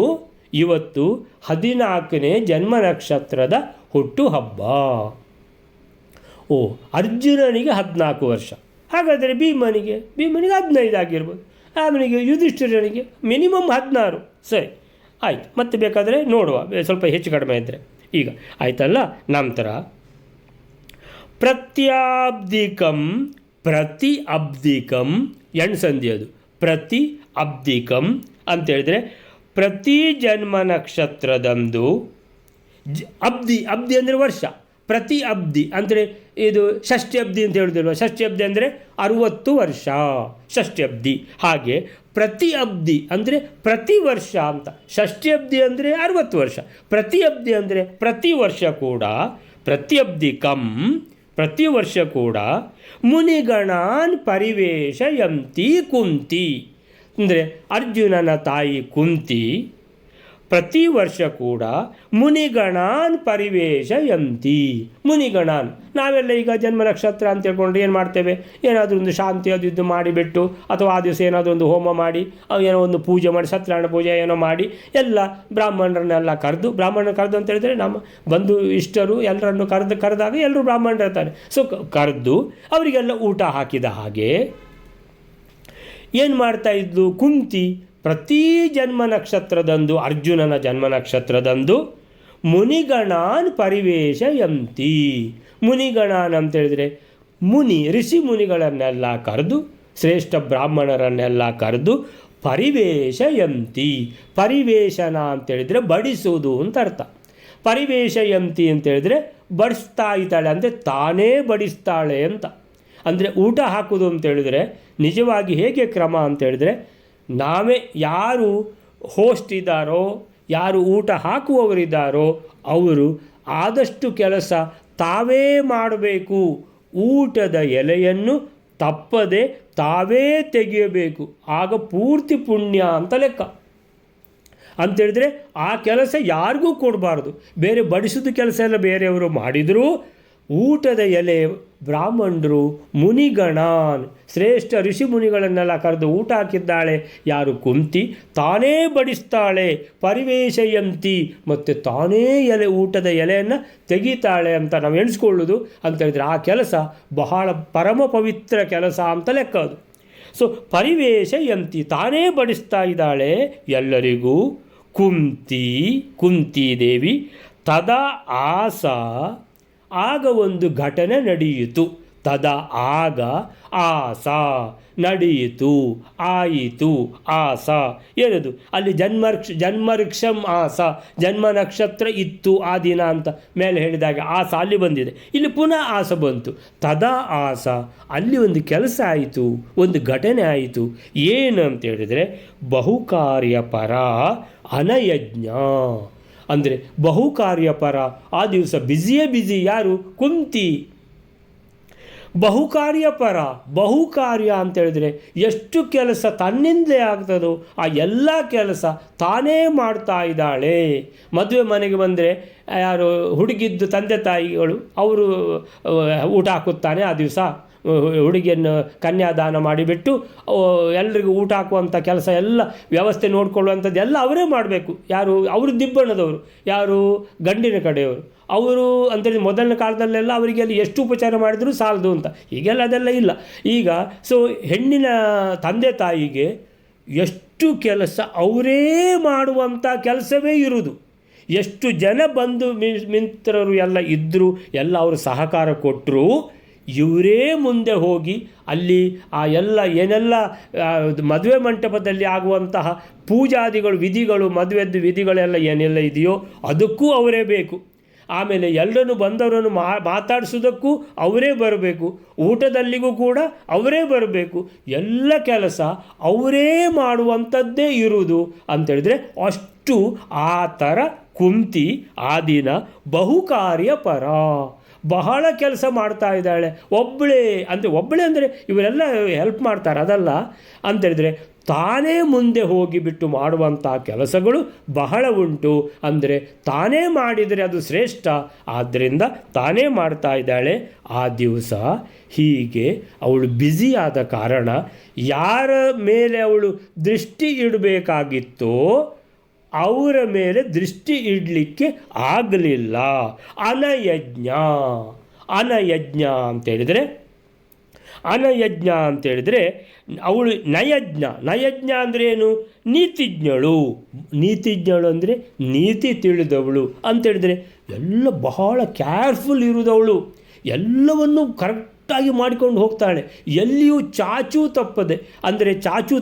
ಇವತ್ತು 14ನೇ ಜನ್ಮ ನಕ್ಷತ್ರದ ಹುಟ್ಟು ಹಬ್ಬ. ಅರ್ಜುನನಿಗೆ 14 ವರ್ಷ. ಹಾಗಾದರೆ ಭೀಮನಿಗೆ 15 ಆಗಿರ್ಬೋದು. ಆಮೇಲೆ ಯುಧಿಷ್ಠಿರನಿಗೆ ಮಿನಿಮಮ್ 16. ಸರಿ ಆಯಿತು, ಮತ್ತೆ ಬೇಕಾದರೆ ನೋಡುವ ಸ್ವಲ್ಪ ಹೆಚ್ಚು ಕಡಿಮೆ ಇದ್ದರೆ. ಈಗ ಆಯ್ತಲ್ಲ. ನಂತರ ಪ್ರತಿ ಅಬ್ದಿಕಂ ಎಣ್ಸಂಧಿ ಅದು. ಪ್ರತಿ ಅಬ್ದಿಕಂ ಅಂತೇಳಿದರೆ ಪ್ರತಿ ಜನ್ಮ ನಕ್ಷತ್ರದಂದು ಅಬ್ದಿ ಅಂದರೆ ವರ್ಷ. ಪ್ರತಿ ಅಬ್ದಿ ಅಂದರೆ ಇದು ಷಷ್ಠಿ ಅಬ್ದಿ ಅಂತ ಹೇಳೋದಿಲ್ವ? ಷಷ್ಠಿ ಅಬ್ದಿ ಅಂದರೆ 60 ವರ್ಷ ಷಷ್ಠಿ ಅಬ್ದಿ. ಹಾಗೆ ಪ್ರತಿ ಅಬ್ದಿ ಅಂದರೆ ಪ್ರತಿ ವರ್ಷ ಅಂತ. ಷಷ್ಠಿ ಅಬ್ದಿ ಅಂದರೆ 60 ವರ್ಷ, ಪ್ರತಿ ಅಬ್ದಿ ಅಂದರೆ ಪ್ರತಿ ವರ್ಷ ಕೂಡ. ಪ್ರತಿ ಅಬ್ದಿಕಂ ಪ್ರತಿ ವರ್ಷ ಕೂಡ ಮುನಿಗಣಾನ್ ಪರಿವೇಶಯಂತಿ ಕುಂತಿ ಅಂದರೆ ಅರ್ಜುನನ ತಾಯಿ ಕುಂತಿ ಪ್ರತಿ ವರ್ಷ ಕೂಡ ಮುನಿಗಣಾನ್ ಪರಿವೇಶಯಂತಿ. ಮುನಿಗಣಾನ್ ನಾವೆಲ್ಲ ಈಗ ಜನ್ಮ ನಕ್ಷತ್ರ ಅಂತ ಹೇಳ್ಕೊಂಡು ಏನು ಮಾಡ್ತೇವೆ? ಏನಾದರೂ ಒಂದು ಶಾಂತಿ ಅದು ಇದು ಮಾಡಿಬಿಟ್ಟು ಅಥವಾ ಆ ದಿವಸ ಏನಾದರೂ ಒಂದು ಹೋಮ ಮಾಡಿ ಏನೋ ಒಂದು ಪೂಜೆ ಮಾಡಿ, ಸತ್ಯನಾರಾಯಣ ಪೂಜೆ ಏನೋ ಮಾಡಿ ಎಲ್ಲ ಬ್ರಾಹ್ಮಣರನ್ನೆಲ್ಲ ಕರೆದು ಅಂತ ಹೇಳಿದರೆ ನಮ್ಮ ಬಂಧು ಇಷ್ಟರು ಎಲ್ಲರನ್ನು ಕರೆದಾಗ ಎಲ್ಲರೂ ಬ್ರಾಹ್ಮಣರು ಇರ್ತಾರೆ. ಸೊ ಕರೆದು ಅವರಿಗೆಲ್ಲ ಊಟ ಹಾಕಿದ ಹಾಗೆ ಏನು ಮಾಡ್ತಾ ಇದ್ಲು ಕುಂತಿ? ಪ್ರತಿ ಜನ್ಮ ನಕ್ಷತ್ರದಂದು, ಅರ್ಜುನನ ಜನ್ಮ ನಕ್ಷತ್ರದಂದು ಮುನಿಗಣಾನ್ ಪರಿವೇಶಯಂತಿ. ಮುನಿಗಣಾನ್ ಅಂತೇಳಿದರೆ ಋಷಿ ಮುನಿಗಳನ್ನೆಲ್ಲ ಕರೆದು, ಶ್ರೇಷ್ಠ ಬ್ರಾಹ್ಮಣರನ್ನೆಲ್ಲ ಕರೆದು ಪರಿವೇಶಯಂತಿ. ಪರಿವೇಶನ ಅಂತೇಳಿದರೆ ಬಡಿಸುವುದು ಅಂತ ಅರ್ಥ. ಪರಿವೇಶಯಂತಿ ಅಂತೇಳಿದರೆ ಬಡಿಸ್ತಾ ಇದ್ದಾಳೆ, ಅಂದರೆ ತಾನೇ ಬಡಿಸ್ತಾಳೆ ಅಂತ. ಅಂದರೆ ಊಟ ಹಾಕೋದು ಅಂತೇಳಿದರೆ ನಿಜವಾಗಿ ಹೇಗೆ ಕ್ರಮ ಅಂತೇಳಿದರೆ, ನಾವೇ ಯಾರು ಹೋಸ್ಟ್ ಇದ್ದಾರೋ, ಯಾರು ಊಟ ಹಾಕುವವರಿದ್ದಾರೋ ಅವರು ಆದಷ್ಟು ಕೆಲಸ ತಾವೇ ಮಾಡಬೇಕು. ಊಟದ ಎಲೆಯನ್ನು ತಪ್ಪದೆ ತಾವೇ ತೆಗೆಯಬೇಕು, ಆಗ ಪೂರ್ತಿ ಪುಣ್ಯ ಅಂತ ಲೆಕ್ಕ. ಅಂಥೇಳಿದರೆ ಆ ಕೆಲಸ ಯಾರಿಗೂ ಕೊಡಬಾರ್ದು. ಬೇರೆ ಬಡಿಸೋದು ಕೆಲಸ ಎಲ್ಲ ಬೇರೆಯವರು ಮಾಡಿದರೂ ಊಟದ ಎಲೆ ಬ್ರಾಹ್ಮಣರು ಮುನಿಗಣಾನ್ ಶ್ರೇಷ್ಠ ಋಷಿ ಮುನಿಗಳನ್ನೆಲ್ಲ ಕರೆದು ಊಟ ಹಾಕಿದ್ದಾಳೆ ಯಾರು ಕುಂತಿ, ತಾನೇ ಬಡಿಸ್ತಾಳೆ. ಪರಿವೇಶಯಂತಿ, ಮತ್ತು ತಾನೇ ಊಟದ ಎಲೆಯನ್ನು ತೆಗಿತಾಳೆ ಅಂತ ನಾವು ಎಣಿಸ್ಕೊಳ್ಳೋದು ಅಂತೇಳಿದರೆ ಆ ಕೆಲಸ ಬಹಳ ಪರಮ ಪವಿತ್ರ ಕೆಲಸ ಅಂತ ಲೆಕ್ಕ ಅದು. ಸೊ ಪರಿವೇಶಯಂತಿ, ತಾನೇ ಬಡಿಸ್ತಾ ಇದ್ದಾಳೆ ಎಲ್ಲರಿಗೂ. ಕುಂತಿ ದೇವಿ ತದಾ ಆಸ, ಆಗ ಒಂದು ಘಟನೆ ನಡೆಯಿತು. ತದಾ ಆಗ, ಆಸ ನಡೆಯಿತು, ಆಯಿತು. ಆಸ ಏನದು, ಅಲ್ಲಿ ಜನ್ಮವೃಕ್ಷಂ ಆಸ, ಜನ್ಮ ನಕ್ಷತ್ರ ಇತ್ತು ಆ ದಿನ ಅಂತ ಮೇಲೆ ಹೇಳಿದಾಗ ಆಸ ಅಲ್ಲಿ ಬಂದಿದೆ, ಇಲ್ಲಿ ಪುನಃ ಆಸ ಬಂತು. ತದಾ ಆಸ, ಅಲ್ಲಿ ಒಂದು ಕೆಲಸ ಆಯಿತು, ಒಂದು ಘಟನೆ ಆಯಿತು. ಏನು ಅಂತೇಳಿದರೆ ಬಹುಕಾರ್ಯಪರ ಅನಯಜ್ಞ. ಅಂದರೆ ಬಹುಕಾರ್ಯಪರ, ಆ ದಿವಸ ಬ್ಯುಸಿ ಯಾರು, ಕುಂತಿ. ಬಹುಕಾರ್ಯಪರ, ಬಹುಕಾರ್ಯ ಅಂತೇಳಿದರೆ ಎಷ್ಟು ಕೆಲಸ ತನ್ನಿಂದಲೇ ಆಗ್ತದೋ ಆ ಎಲ್ಲ ಕೆಲಸ ತಾನೇ ಮಾಡ್ತಾ ಇದ್ದಾಳೆ. ಮದುವೆ ಮನೆಗೆ ಬಂದರೆ ಯಾರು ಹುಡುಗಿದ್ದು ತಂದೆ ತಾಯಿಗಳು ಅವರು ಊಟ ಹಾಕುತ್ತಾನೆ ಆ ದಿವಸ. ಹುಡುಗಿಯನ್ನು ಕನ್ಯಾದಾನ ಮಾಡಿಬಿಟ್ಟು ಎಲ್ರಿಗೂ ಊಟ ಹಾಕುವಂಥ ಕೆಲಸ ಎಲ್ಲ ವ್ಯವಸ್ಥೆ ನೋಡ್ಕೊಳ್ಳುವಂಥದ್ದು ಎಲ್ಲ ಅವರೇ ಮಾಡಬೇಕು. ಯಾರು, ಅವರು ದಿಬ್ಬಣ್ಣದವರು, ಯಾರು ಗಂಡಿನ ಕಡೆಯವರು. ಅವರು ಅಂತೇಳಿ ಮೊದಲನೇ ಕಾಲದಲ್ಲೆಲ್ಲ ಅವರಿಗೆಲ್ಲ ಎಷ್ಟು ಉಪಚಾರ ಮಾಡಿದರೂ ಸಾಲದು ಅಂತ. ಈಗೆಲ್ಲ ಅದೆಲ್ಲ ಇಲ್ಲ. ಈಗ ಸೊ ಹೆಣ್ಣಿನ ತಂದೆ ತಾಯಿಗೆ ಎಷ್ಟು ಕೆಲಸ ಅವರೇ ಮಾಡುವಂಥ ಕೆಲಸವೇ ಇರುವುದು. ಎಷ್ಟು ಜನ ಬಂಧು ಮಿತ್ರರು ಎಲ್ಲ ಇದ್ದರೂ ಎಲ್ಲ ಅವರು ಸಹಕಾರ ಕೊಟ್ಟರು, ಇವರೇ ಮುಂದೆ ಹೋಗಿ ಅಲ್ಲಿ ಆ ಎಲ್ಲ ಏನೆಲ್ಲ ಮದುವೆ ಮಂಟಪದಲ್ಲಿ ಆಗುವಂತಹ ಪೂಜಾದಿಗಳು ವಿಧಿಗಳು, ಮದುವೆದ್ದು ವಿಧಿಗಳೆಲ್ಲ ಏನೆಲ್ಲ ಇದೆಯೋ ಅದಕ್ಕೂ ಅವರೇ ಬೇಕು. ಆಮೇಲೆ ಎಲ್ಲರನ್ನು ಬಂದವರನ್ನು ಮಾತಾಡಿಸೋದಕ್ಕೂ ಅವರೇ ಬರಬೇಕು, ಊಟದಲ್ಲಿಗೂ ಕೂಡ ಅವರೇ ಬರಬೇಕು. ಎಲ್ಲ ಕೆಲಸ ಅವರೇ ಮಾಡುವಂಥದ್ದೇ ಇರುವುದು ಅಂತೇಳಿದರೆ ಅಷ್ಟು ಆ ಥರ ಕುಂತಿ ಆ ದಿನ ಬಹುಕಾರ್ಯಪರ, ಬಹಳ ಕೆಲಸ ಮಾಡ್ತಾ ಇದ್ದಾಳೆ. ಒಬ್ಬಳೇ ಅಂದರೆ ಇವರೆಲ್ಲ ಹೆಲ್ಪ್ ಮಾಡ್ತಾರೆ ಅದಲ್ಲ ಅಂತೇಳಿದರೆ ತಾನೇ ಮುಂದೆ ಹೋಗಿಬಿಟ್ಟು ಮಾಡುವಂಥ ಕೆಲಸಗಳು ಬಹಳ ಉಂಟು. ಅಂದರೆ ತಾನೇ ಮಾಡಿದರೆ ಅದು ಶ್ರೇಷ್ಠ, ಆದ್ದರಿಂದ ತಾನೇ ಮಾಡ್ತಾ ಇದ್ದಾಳೆ ಆ ದಿವಸ. ಹೀಗೆ ಅವಳು ಬ್ಯುಸಿ ಆದ ಕಾರಣ ಯಾರ ಮೇಲೆ ಅವಳು ದೃಷ್ಟಿ ಇಡಬೇಕಾಗಿತ್ತೋ ಅವರ ಮೇಲೆ ದೃಷ್ಟಿ ಇಡಲಿಕ್ಕೆ ಆಗಲಿಲ್ಲ. ಅನಯಜ್ಞ ಅಂತೇಳಿದರೆ ಅವಳು ನಯಜ್ಞ ಅಂದರೆ ಏನು, ನೀತಿಜ್ಞಳು ಅಂದರೆ ನೀತಿ ತಿಳಿದವಳು ಅಂತೇಳಿದರೆ ಎಲ್ಲ ಬಹಳ ಕೇರ್ಫುಲ್ ಇರುವುದವಳು, ಎಲ್ಲವನ್ನು ಕರೆಕ್ಟಾಗಿ ಮಾಡಿಕೊಂಡು ಹೋಗ್ತಾಳೆ. ಎಲ್ಲಿಯೂ ಚಾಚೂ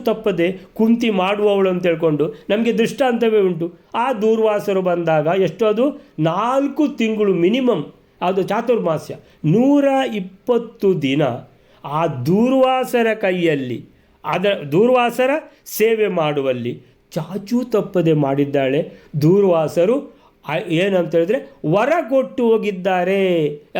ತಪ್ಪದೆ ಕುಂತಿ ಮಾಡುವವಳು ಅಂತ ಹೇಳ್ಕೊಂಡು ನಮಗೆ ದೃಷ್ಟಾಂತವೇ ಉಂಟು. ಆ ದೂರ್ವಾಸರು ಬಂದಾಗ ಎಷ್ಟು, ಅದು 4 ತಿಂಗಳು ಮಿನಿಮಮ್, ಅದು ಚಾತುರ್ಮಾಸ್ಯ 120 ದಿನ ಆ ದೂರ್ವಾಸರ ಕೈಯಲ್ಲಿ, ದೂರ್ವಾಸರ ಸೇವೆ ಮಾಡುವಲ್ಲಿ ಚಾಚೂ ತಪ್ಪದೆ ಮಾಡಿದ್ದಾಳೆ. ದೂರ್ವಾಸರು ಏನಂತೇಳಿದರೆ ವರ ಕೊಟ್ಟು ಹೋಗಿದ್ದಾರೆ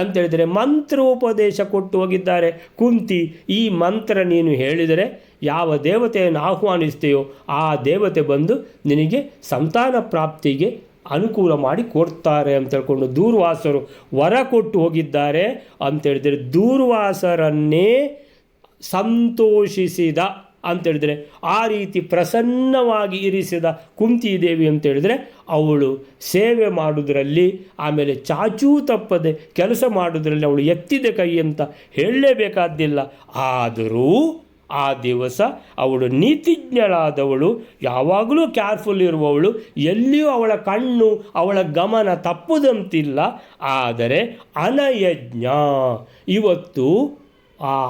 ಅಂತೇಳಿದರೆ, ಮಂತ್ರೋಪದೇಶ ಕೊಟ್ಟು ಹೋಗಿದ್ದಾರೆ. ಕುಂತಿ, ಈ ಮಂತ್ರ ನೀನು ಹೇಳಿದರೆ ಯಾವ ದೇವತೆಯನ್ನು ಆಹ್ವಾನಿಸ್ತೀಯೋ ಆ ದೇವತೆ ಬಂದು ನಿನಗೆ ಸಂತಾನ ಪ್ರಾಪ್ತಿಗೆ ಅನುಕೂಲ ಮಾಡಿ ಕೊಡ್ತಾರೆ ಅಂತ ಹೇಳ್ಕೊಂಡು ದೂರ್ವಾಸರು ವರ ಕೊಟ್ಟು ಹೋಗಿದ್ದಾರೆ ಅಂತೇಳಿದರೆ, ದೂರ್ವಾಸರನ್ನೇ ಸಂತೋಷಿಸಿದ ಅಂತೇಳಿದರೆ, ಆ ರೀತಿ ಪ್ರಸನ್ನವಾಗಿ ಇರಿಸಿದ ಕುಂತಿದೇವಿ ಅಂತೇಳಿದರೆ ಅವಳು ಸೇವೆ ಮಾಡುವುದರಲ್ಲಿ, ಆಮೇಲೆ ಚಾಚೂ ತಪ್ಪದೆ ಕೆಲಸ ಮಾಡುವುದರಲ್ಲಿ ಅವಳು ಎತ್ತಿದ ಕೈ ಅಂತ ಹೇಳಲೇಬೇಕಾದ್ದಿಲ್ಲ. ಆದರೂ ಆ ದಿವಸ ಅವಳು ನೀತಿಜ್ಞಳಾದವಳು, ಯಾವಾಗಲೂ ಕೇರ್ಫುಲ್ ಇರುವವಳು, ಎಲ್ಲಿಯೂ ಅವಳ ಕಣ್ಣು ಅವಳ ಗಮನ ತಪ್ಪುದಂತಿಲ್ಲ. ಆದರೆ ಅನಯಜ್ಞ, ಇವತ್ತು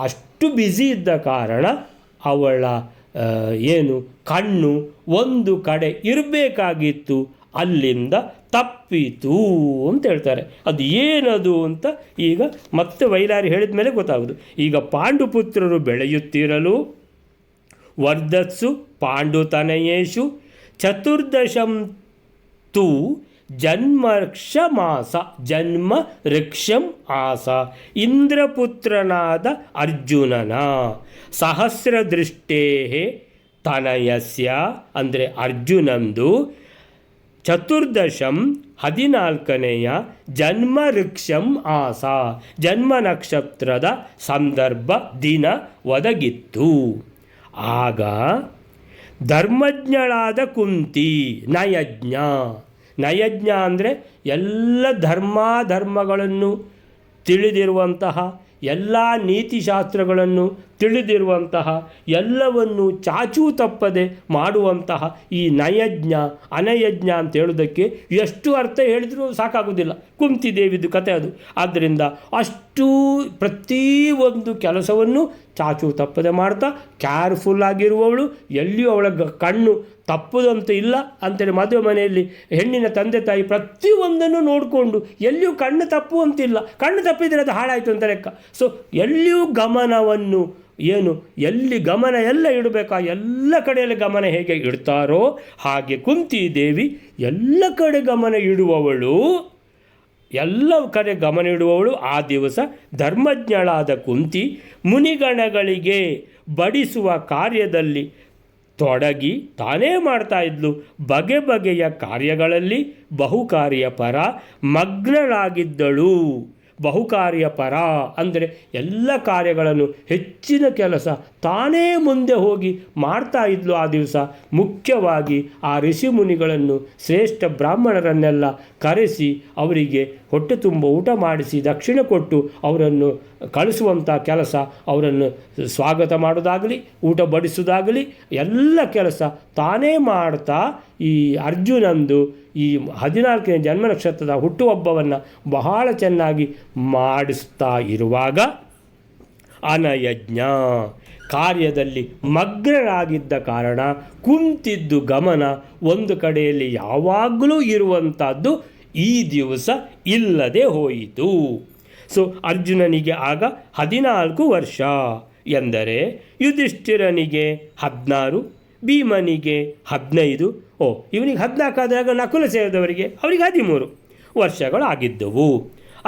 ಅಷ್ಟು ಬ್ಯುಸಿ ಇದ್ದ ಕಾರಣ ಅವಳ ಏನು ಕಣ್ಣು ಒಂದು ಕಡೆ ಇರಬೇಕಾಗಿತ್ತು, ಅಲ್ಲಿಂದ ತಪ್ಪಿತು ಅಂತ ಹೇಳ್ತಾರೆ. ಅದು ಏನದು ಅಂತ ಈಗ ಮತ್ತೆ ವೈಲಾರಿ ಹೇಳಿದ ಮೇಲೆ ಗೊತ್ತಾಗೋದು. ಈಗ ಪಾಂಡುಪುತ್ರರು ಬೆಳೆಯುತ್ತಿರಲು ವರ್ಧತ್ಸು ಪಾಂಡುತನಯೇಷು ಚತುರ್ದಶಂ ತು ಜನ್ಮರ್ಕ್ಷಮಾಸ ಜನ್ಮ ಋಕ್ಷಂ ಆಸ ಇಂದ್ರಪುತ್ರನಾದ ಅರ್ಜುನನ ಸಹಸ್ರದೃಷ್ಟೇ ತನಯಸ್ಯ ಅಂದರೆ ಅರ್ಜುನಂದು ಚತುರ್ದಶಂ 14ನೆಯ ಜನ್ಮ ಋಕ್ಷಂ ಆಸ ಜನ್ಮ ನಕ್ಷತ್ರದ ಸಂದರ್ಭ ದಿನ ಒದಗಿತ್ತು. ಆಗ ಧರ್ಮಜ್ಞಳಾದ ಕುಂತಿ ನಯಜ್ಞ ಅಂದರೆ ಎಲ್ಲ ಧರ್ಮಗಳನ್ನು ತಿಳಿದಿರುವಂತಹ, ಎಲ್ಲ ನೀತಿಶಾಸ್ತ್ರಗಳನ್ನು ತಿಳಿದಿರುವಂತಹ, ಎಲ್ಲವನ್ನು ಚಾಚೂ ತಪ್ಪದೆ ಮಾಡುವಂತಹ ಈ ನಯಜ್ಞ ಅನಯಜ್ಞ ಅಂತ ಹೇಳೋದಕ್ಕೆ ಎಷ್ಟು ಅರ್ಥ ಹೇಳಿದರೂ ಸಾಕಾಗೋದಿಲ್ಲ. ಕುಂತಿದೇವಿದು ಕತೆ ಅದು. ಆದ್ದರಿಂದ ಅಷ್ಟು ಪ್ರತಿಯೊಂದು ಕೆಲಸವನ್ನು ಚಾಚೂ ತಪ್ಪದೆ ಮಾಡ್ತಾ ಕೇರ್ಫುಲ್ ಆಗಿರುವವಳು, ಎಲ್ಲಿಯೂ ಅವಳ ಕಣ್ಣು ತಪ್ಪುದಂತೂ ಇಲ್ಲ ಅಂತೇಳಿ ಮದುವೆ ಮನೆಯಲ್ಲಿ ಹೆಣ್ಣಿನ ತಂದೆ ತಾಯಿ ಪ್ರತಿಯೊಂದನ್ನು ನೋಡಿಕೊಂಡು ಎಲ್ಲಿಯೂ ಕಣ್ಣು ತಪ್ಪುವಂತಿಲ್ಲ. ಕಣ್ಣು ತಪ್ಪಿದರೆ ಅದು ಹಾಳಾಯಿತು ಅಂತ ಲೆಕ್ಕ. ಸೊ ಎಲ್ಲಿಯೂ ಗಮನವನ್ನು ಎಲ್ಲಿ ಗಮನ ಎಲ್ಲ ಇಡಬೇಕಾ ಎಲ್ಲ ಕಡೆಯಲ್ಲಿ ಗಮನ ಹೇಗೆ ಇಡ್ತಾರೋ ಹಾಗೆ ಕುಂತಿದೇವಿ ಎಲ್ಲ ಕಡೆ ಗಮನ ಇಡುವವಳು. ಆ ದಿವಸ ಧರ್ಮಜ್ಞಳಾದ ಕುಂತಿ ಮುನಿಗಣಗಳಿಗೆ ಬಡಿಸುವ ಕಾರ್ಯದಲ್ಲಿ ತೊಡಗಿ ತಾನೇ ಮಾಡ್ತಾ ಇದ್ಲು. ಬಗೆ ಬಗೆಯ ಕಾರ್ಯಗಳಲ್ಲಿ ಬಹುಕಾರ್ಯಪರ ಮಗ್ನಳಾಗಿದ್ದಳು. ಬಹುಕಾರ್ಯಪರ ಅಂದರೆ ಎಲ್ಲ ಕಾರ್ಯಗಳನ್ನು ಹೆಚ್ಚಿನ ಕೆಲಸ ತಾನೇ ಮುಂದೆ ಹೋಗಿ ಮಾಡ್ತಾ ಇದ್ಲು ಆ ದಿವಸ. ಮುಖ್ಯವಾಗಿ ಆ ಋಷಿ ಮುನಿಗಳನ್ನು, ಶ್ರೇಷ್ಠ ಬ್ರಾಹ್ಮಣರನ್ನೆಲ್ಲ ಕರೆಸಿ ಅವರಿಗೆ ಹೊಟ್ಟೆ ತುಂಬ ಊಟ ಮಾಡಿಸಿ ದಕ್ಷಿಣೆ ಕೊಟ್ಟು ಅವರನ್ನು ಕಳಿಸುವಂಥ ಕೆಲಸ, ಅವರನ್ನು ಸ್ವಾಗತ ಮಾಡೋದಾಗಲಿ ಊಟ ಬಡಿಸೋದಾಗಲಿ ಎಲ್ಲ ಕೆಲಸ ತಾನೇ ಮಾಡ್ತಾ ಈ ಅರ್ಜುನಂದು ಈ 14ನೇ ಜನ್ಮ ನಕ್ಷತ್ರದ ಹುಟ್ಟುಹಬ್ಬವನ್ನು ಬಹಳ ಚೆನ್ನಾಗಿ ಮಾಡಿಸ್ತಾ ಇರುವಾಗ ಅನಯಜ್ಞ ಕಾರ್ಯದಲ್ಲಿ ಮಗ್ನರಾಗಿದ್ದ ಕಾರಣ ಕುಂತಿದ್ದು ಗಮನ ಒಂದು ಕಡೆಯಲ್ಲಿ ಯಾವಾಗಲೂ ಇರುವಂಥದ್ದು ಈ ದಿವಸ ಇಲ್ಲದೆ ಹೋಯಿತು. ಸೊ ಅರ್ಜುನನಿಗೆ ಆಗ 14 ವರ್ಷ ಎಂದರೆ ಯುಧಿಷ್ಠಿರನಿಗೆ 16, ಭೀಮನಿಗೆ 15, ಇವನಿಗೆ 14 ಆದಾಗ ನಕುಲ ಸೇರಿದವರಿಗೆ ಅವರಿಗೆ 13 ವರ್ಷಗಳಾಗಿದ್ದವು.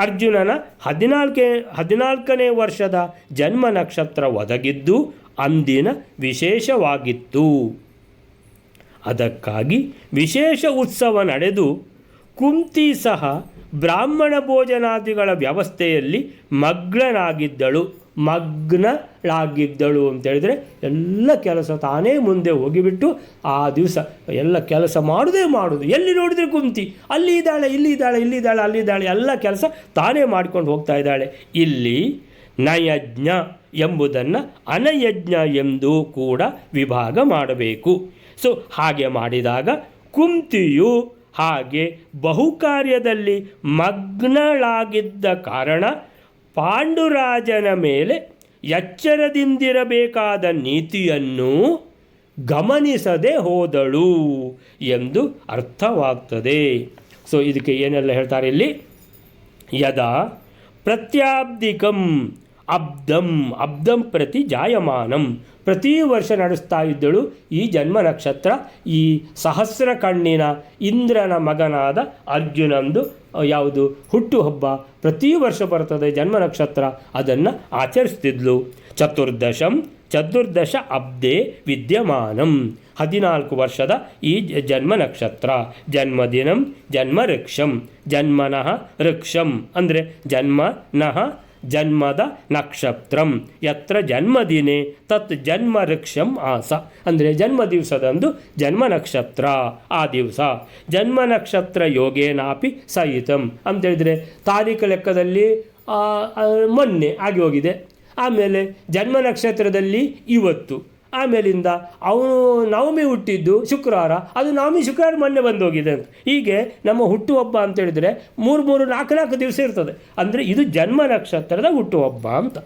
ಅರ್ಜುನನ 14ನೇ ವರ್ಷದ ಜನ್ಮ ನಕ್ಷತ್ರ ಒದಗಿದ್ದು ಅಂದಿನ ವಿಶೇಷವಾಗಿತ್ತು. ಅದಕ್ಕಾಗಿ ವಿಶೇಷ ಉತ್ಸವ ನಡೆದು ಕುಂತಿ ಸಹ ಬ್ರಾಹ್ಮಣ ಭೋಜನಾದಿಗಳ ವ್ಯವಸ್ಥೆಯಲ್ಲಿ ಮಗ್ನಳಾಗಿದ್ದಳು ಅಂತೇಳಿದರೆ ಎಲ್ಲ ಕೆಲಸ ತಾನೇ ಮುಂದೆ ಹೋಗಿಬಿಟ್ಟು ಆ ದಿವಸ ಎಲ್ಲ ಕೆಲಸ ಮಾಡೋದು. ಎಲ್ಲಿ ನೋಡಿದರೆ ಕುಂತಿ ಅಲ್ಲಿ ಇದ್ದಾಳೆ, ಅಲ್ಲಿದ್ದಾಳೆ, ಎಲ್ಲ ಕೆಲಸ ತಾನೇ ಮಾಡ್ಕೊಂಡು ಹೋಗ್ತಾ ಇದ್ದಾಳೆ. ಇಲ್ಲಿ ನಯಜ್ಞ ಎಂಬುದನ್ನು ಅನಯಜ್ಞ ಎಂದು ಕೂಡ ವಿಭಾಗ ಮಾಡಬೇಕು. ಸೊ ಹಾಗೆ ಮಾಡಿದಾಗ ಕುಂತಿಯು ಹಾಗೆ ಬಹುಕಾರ್ಯದಲ್ಲಿ ಮಗ್ನಳಾಗಿದ್ದ ಕಾರಣ ಪಾಂಡುರಾಜನ ಮೇಲೆ ಎಚ್ಚರದಿಂದಿರಬೇಕಾದ ನೀತಿಯನ್ನು ಗಮನಿಸದೆ ಹೋದಳು ಎಂದು ಅರ್ಥವಾಗ್ತದೆ. ಸೊ ಇದಕ್ಕೆ ಏನೆಲ್ಲ ಹೇಳ್ತಾರೆ ಇಲ್ಲಿ, ಯದಾ ಪ್ರತ್ಯಾಬ್ಧಿಕಂ ಅಬ್ದಂ ಪ್ರತಿ ಜಾಯಮಾನಂ, ಪ್ರತಿ ವರ್ಷ ನಡೆಸ್ತಾ ಇದ್ದಳು ಈ ಜನ್ಮ ನಕ್ಷತ್ರ. ಈ ಸಹಸ್ರ ಕಣ್ಣಿನ ಇಂದ್ರನ ಮಗನಾದ ಅರ್ಜುನಂದು ಯಾವುದು ಹುಟ್ಟುಹಬ್ಬ ಪ್ರತಿ ವರ್ಷ ಬರ್ತದೆ ಜನ್ಮ ನಕ್ಷತ್ರ, ಅದನ್ನು ಆಚರಿಸ್ತಿದ್ಲು. ಚತುರ್ದಶ ಅಬ್ದೆ ವಿದ್ಯಮಾನಂ, 14 ವರ್ಷದ ಈ ಜನ್ಮ ನಕ್ಷತ್ರ. ಜನ್ಮದಿನಂ ಜನ್ಮ ಋಕ್ಷಂ, ಜನ್ಮನಃ ಋಕ್ಷಂ ಅಂದರೆ ಜನ್ಮನಃ ಜನ್ಮದ ನಕ್ಷತ್ರಂ, ಯತ್ರ ಜನ್ಮದಿನೇ ತತ್ ಜನ್ಮ ಋಕ್ಷಂ ಆಸ ಅಂದರೆ ಜನ್ಮ ದಿವಸದಂದು ಜನ್ಮ ನಕ್ಷತ್ರ. ಆ ದಿವಸ ಜನ್ಮ ನಕ್ಷತ್ರ ಯೋಗೇನಾಪಿ ಸಹಿತಂ ಅಂತೇಳಿದರೆ ತಾರೀಖು ಲೆಕ್ಕದಲ್ಲಿ ಮೊನ್ನೆ ಆಗಿ ಹೋಗಿದೆ. ಆಮೇಲೆ ಜನ್ಮ ನಕ್ಷತ್ರದಲ್ಲಿ ಇವತ್ತು, ಆಮೇಲಿಂದ ಅವನು ನವಮಿ ಹುಟ್ಟಿದ್ದು ಶುಕ್ರವಾರ, ಅದು ನವಮಿ ಶುಕ್ರವಾರ ಮೊನ್ನೆ ಬಂದೋಗಿದೆ ಅಂತ. ಹೀಗೆ ನಮ್ಮ ಹುಟ್ಟುಹಬ್ಬ ಅಂತೇಳಿದರೆ 3-4 ದಿವಸ ಇರ್ತದೆ. ಅಂದರೆ ಇದು ಜನ್ಮ ನಕ್ಷತ್ರದ ಹುಟ್ಟುಹಬ್ಬ ಅಂತ.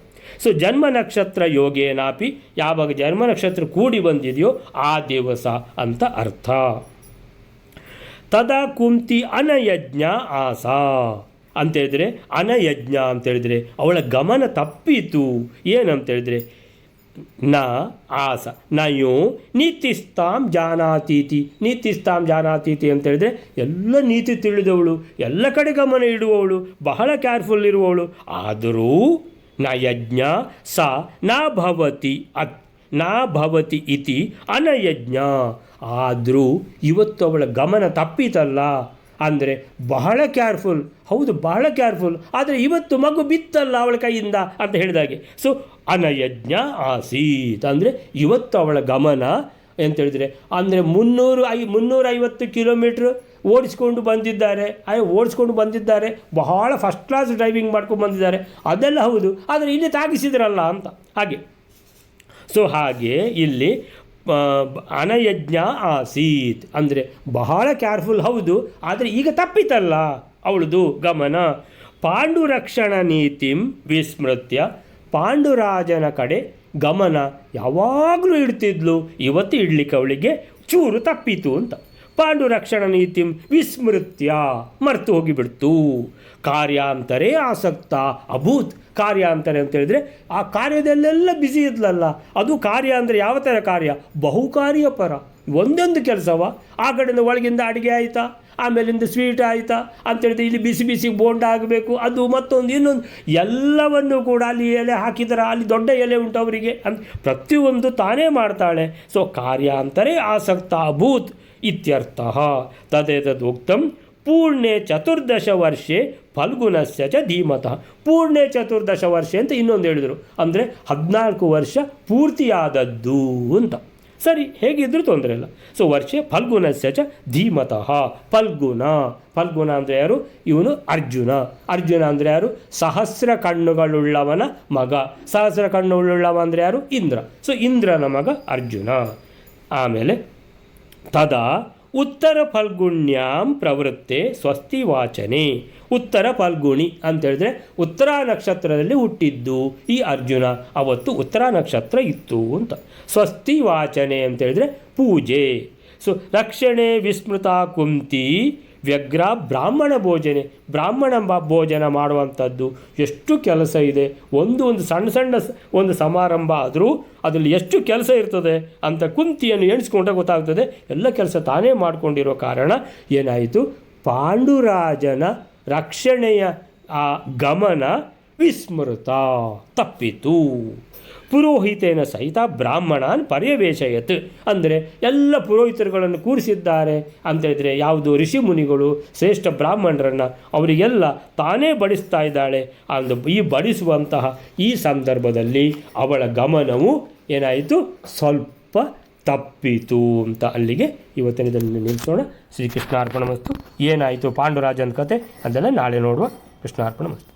ಸೊ ಜನ್ಮ ನಕ್ಷತ್ರ ಯೋಗೇನಾಪಿ, ಯಾವಾಗ ಜನ್ಮ ನಕ್ಷತ್ರ ಕೂಡಿ ಬಂದಿದೆಯೋ ಆ ದಿವಸ ಅಂತ ಅರ್ಥ. ತದಾ ಕುಂತಿ ಅನಯಜ್ಞ ಆಸ ಅಂತೇಳಿದರೆ, ಅನಯಜ್ಞ ಅಂತೇಳಿದರೆ ಅವಳ ಗಮನ ತಪ್ಪಿತು. ಏನಂತೇಳಿದರೆ ನ ಆಸ ನಯೋ ನೀತಿಸ್ತಾಂ ಜಾನಾತೀತಿ, ನೀತಿಸ್ತಾಂ ಜಾನಾತೀತಿ ಅಂತೇಳಿದರೆ ಎಲ್ಲ ನೀತಿ ತಿಳಿದವಳು, ಎಲ್ಲ ಕಡೆ ಗಮನ ಇಡುವವಳು, ಬಹಳ ಕೇರ್ಫುಲ್ ಇರುವವಳು. ಆದರೂ ನ ಯಜ್ಞ ಸ ನ ಭವತಿ ಇತಿ ಅನಯಜ್ಞ. ಆದರೂ ಇವತ್ತು ಅವಳ ಗಮನ ತಪ್ಪಿತಲ್ಲ, ಅಂದರೆ ಬಹಳ ಕೇರ್ಫುಲ್, ಹೌದು ಬಹಳ ಕೇರ್ಫುಲ್, ಆದರೆ ಇವತ್ತು ಮಗು ಬಿತ್ತಲ್ಲ ಅವಳ ಕೈಯಿಂದ ಅಂತ ಹೇಳಿದಾಗೆ. ಸೊ ಅನಯಜ್ಞ ಆಸೀತ್ ಅಂದರೆ ಇವತ್ತು ಅವಳ ಗಮನ ಎಂತೇಳಿದರೆ, ಅಂದರೆ 350 ಕಿಲೋಮೀಟ್ರ್ ಓಡಿಸ್ಕೊಂಡು ಬಂದಿದ್ದಾರೆ, ಬಹಳ ಫಸ್ಟ್ ಕ್ಲಾಸ್ ಡ್ರೈವಿಂಗ್ ಮಾಡ್ಕೊಂಡು ಬಂದಿದ್ದಾರೆ, ಅದೆಲ್ಲ ಹೌದು, ಆದರೆ ಇಲ್ಲಿ ತಾಗಿಸಿದ್ರಲ್ಲ ಅಂತ ಹಾಗೆ. ಸೊ ಹಾಗೆ ಇಲ್ಲಿ ಅನಯಜ್ಞ ಆಸೀತ್ ಅಂದರೆ ಬಹಳ ಕೇರ್ಫುಲ್ ಹೌದು, ಆದರೆ ಈಗ ತಪ್ಪಿತಲ್ಲ ಅವಳದು ಗಮನ. ಪಾಂಡುರಕ್ಷಣ ನೀತಿಂ ವಿಸ್ಮೃತ್ಯ, ಪಾಂಡುರಾಜನ ಕಡೆ ಗಮನ ಯಾವಾಗಲೂ ಇಡ್ತಿದ್ಲು, ಇವತ್ತು ಇಡ್ಲಿಕ್ಕೆ ಅವಳಿಗೆ ಚೂರು ತಪ್ಪಿತು ಅಂತ. ಪಾಂಡುರಕ್ಷಣ ನೀತಿಂ ವಿಸ್ಮೃತ್ಯ ಮರೆತು ಹೋಗಿಬಿಡ್ತು. ಕಾರ್ಯಾಂತರೇ ಆಸಕ್ತ ಅಭೂತ್. ಕಾರ್ಯಾಂತರ ಅಂತ ಹೇಳಿದ್ರೆ ಆ ಕಾರ್ಯದಲ್ಲೆಲ್ಲ ಬ್ಯುಸಿ ಇದ್ಲಲ್ಲ. ಅದು ಕಾರ್ಯ ಅಂದರೆ ಯಾವ ಥರ ಕಾರ್ಯ? ಬಹುಕಾರ್ಯ ಪರ. ಒಂದೊಂದು ಕೆಲಸವ, ಆ ಕಡೆಯಿಂದ ಒಳಗಿಂದ ಅಡುಗೆ ಆಯಿತಾ, ಆಮೇಲಿಂದ ಸ್ವೀಟ್ ಆಯಿತಾ ಅಂತೇಳಿದ್ರೆ ಇಲ್ಲಿ ಬಿಸಿ ಬಿಸಿ ಬೋಂಡ ಆಗಬೇಕು, ಅದು ಮತ್ತೊಂದು ಇನ್ನೊಂದು, ಎಲ್ಲವನ್ನು ಕೂಡ ಅಲ್ಲಿ ಎಲೆ ಹಾಕಿದರೆ ಅಲ್ಲಿ ದೊಡ್ಡ ಎಲೆ ಉಂಟು ಅವರಿಗೆ ಅಂತ ಪ್ರತಿಯೊಂದು ತಾನೇ ಮಾಡ್ತಾಳೆ. ಸೊ ಕಾರ್ಯಾಂತರೇ ಆಸಕ್ತ ಅಭೂತ್ ಇತ್ಯರ್ಥ. ತದೇತದುಕ್ತಂ ಪೂರ್ಣೆ 14 ವರ್ಷೆ ಫಲ್ಗುಣಸ್ಯ ಚ ಧೀಮತಃ. ಪೂರ್ಣೆ 14 ವರ್ಷೆ ಅಂತ ಇನ್ನೊಂದು ಹೇಳಿದರು, ಅಂದರೆ 14 ವರ್ಷ ಪೂರ್ತಿಯಾದದ್ದು ಅಂತ. ಸರಿ, ಹೇಗಿದ್ದರೂ ತೊಂದರೆ ಇಲ್ಲ. ಸೊ ವರ್ಷೆ ಫಲ್ಗುಣಸ್ಯ ಚ ಧೀಮತಃ. ಫಲ್ಗುಣ ಅಂದರೆ ಯಾರು? ಇವನು ಅರ್ಜುನ. ಅರ್ಜುನ ಅಂದರೆ ಯಾರು? ಸಹಸ್ರ ಕಣ್ಣುಗಳುಳ್ಳವನ ಮಗ. ಸಹಸ್ರ ಕಣ್ಣುಗಳುಳ್ಳವ ಅಂದರೆ ಯಾರು? ಇಂದ್ರ. ಸೊ ಇಂದ್ರನ ಮಗ ಅರ್ಜುನ. ಆಮೇಲೆ ತದಾ ಉತ್ತರ ಫಲ್ಗುಣ್ಯಾಂ ಪ್ರವೃತ್ತೆ ಸ್ವಸ್ತಿ ವಾಚನೆ. ಉತ್ತರ ಫಲ್ಗುಣಿ ಅಂತೇಳಿದ್ರೆ ಉತ್ತರ ನಕ್ಷತ್ರದಲ್ಲಿ ಹುಟ್ಟಿದ್ದು ಈ ಅರ್ಜುನ, ಅವತ್ತು ಉತ್ತರ ನಕ್ಷತ್ರ ಇತ್ತು ಅಂತ. ಸ್ವಸ್ತಿ ವಾಚನೆ ಅಂತೇಳಿದ್ರೆ ಪೂಜೆ. ಸೊ ರಕ್ಷಣೆ ವಿಸ್ಮೃತ ಕುಂತಿ ವ್ಯಗ್ರ ಬ್ರಾಹ್ಮಣ ಭೋಜನ ಮಾಡುವಂಥದ್ದು ಎಷ್ಟು ಕೆಲಸ ಇದೆ. ಒಂದು ಸಣ್ಣ ಒಂದು ಸಮಾರಂಭ ಆದರೂ ಅದರಲ್ಲಿ ಎಷ್ಟು ಕೆಲಸ ಇರ್ತದೆ ಅಂತ ಕುಂತಿಯನ್ನು ಎಣಿಸ್ಕೊಂಡ್ರೆ ಗೊತ್ತಾಗ್ತದೆ. ಎಲ್ಲ ಕೆಲಸ ತಾನೇ ಮಾಡಿಕೊಂಡಿರೋ ಕಾರಣ ಏನಾಯಿತು? ಪಾಂಡುರಾಜನ ರಕ್ಷಣೆಯ ಆ ಗಮನ ವಿಸ್ಮೃತ, ತಪ್ಪಿತು. ಪುರೋಹಿತೇನ ಸಹಿತ ಬ್ರಾಹ್ಮಣಾನ್ ಪರ್ಯವೇಶಯತ್ ಅಂದರೆ ಎಲ್ಲ ಪುರೋಹಿತರುಗಳನ್ನು ಕೂರಿಸಿದ್ದಾರೆ ಅಂತೇಳಿದರೆ ಯಾವುದು? ಋಷಿ ಮುನಿಗಳು, ಶ್ರೇಷ್ಠ ಬ್ರಾಹ್ಮಣರನ್ನು, ಅವರಿಗೆಲ್ಲ ತಾನೇ ಬಡಿಸ್ತಾ ಇದ್ದಾಳೆ. ಈ ಬಡಿಸುವಂತಹ ಈ ಸಂದರ್ಭದಲ್ಲಿ ಅವಳ ಗಮನವು ಏನಾಯಿತು? ಸ್ವಲ್ಪ ತಪ್ಪಿತು ಅಂತ. ಅಲ್ಲಿಗೆ ಇವತ್ತಿನ ಇದನ್ನು ನಿಲ್ಲಿಸೋಣ. ಶ್ರೀಕೃಷ್ಣಾರ್ಪಣಮಸ್ತು. ಏನಾಯಿತು ಪಾಂಡುರಾಜನ ಕತೆ ಅದೆಲ್ಲ ನಾಳೆ ನೋಡುವ. ಕೃಷ್ಣಾರ್ಪಣಮಸ್ತು.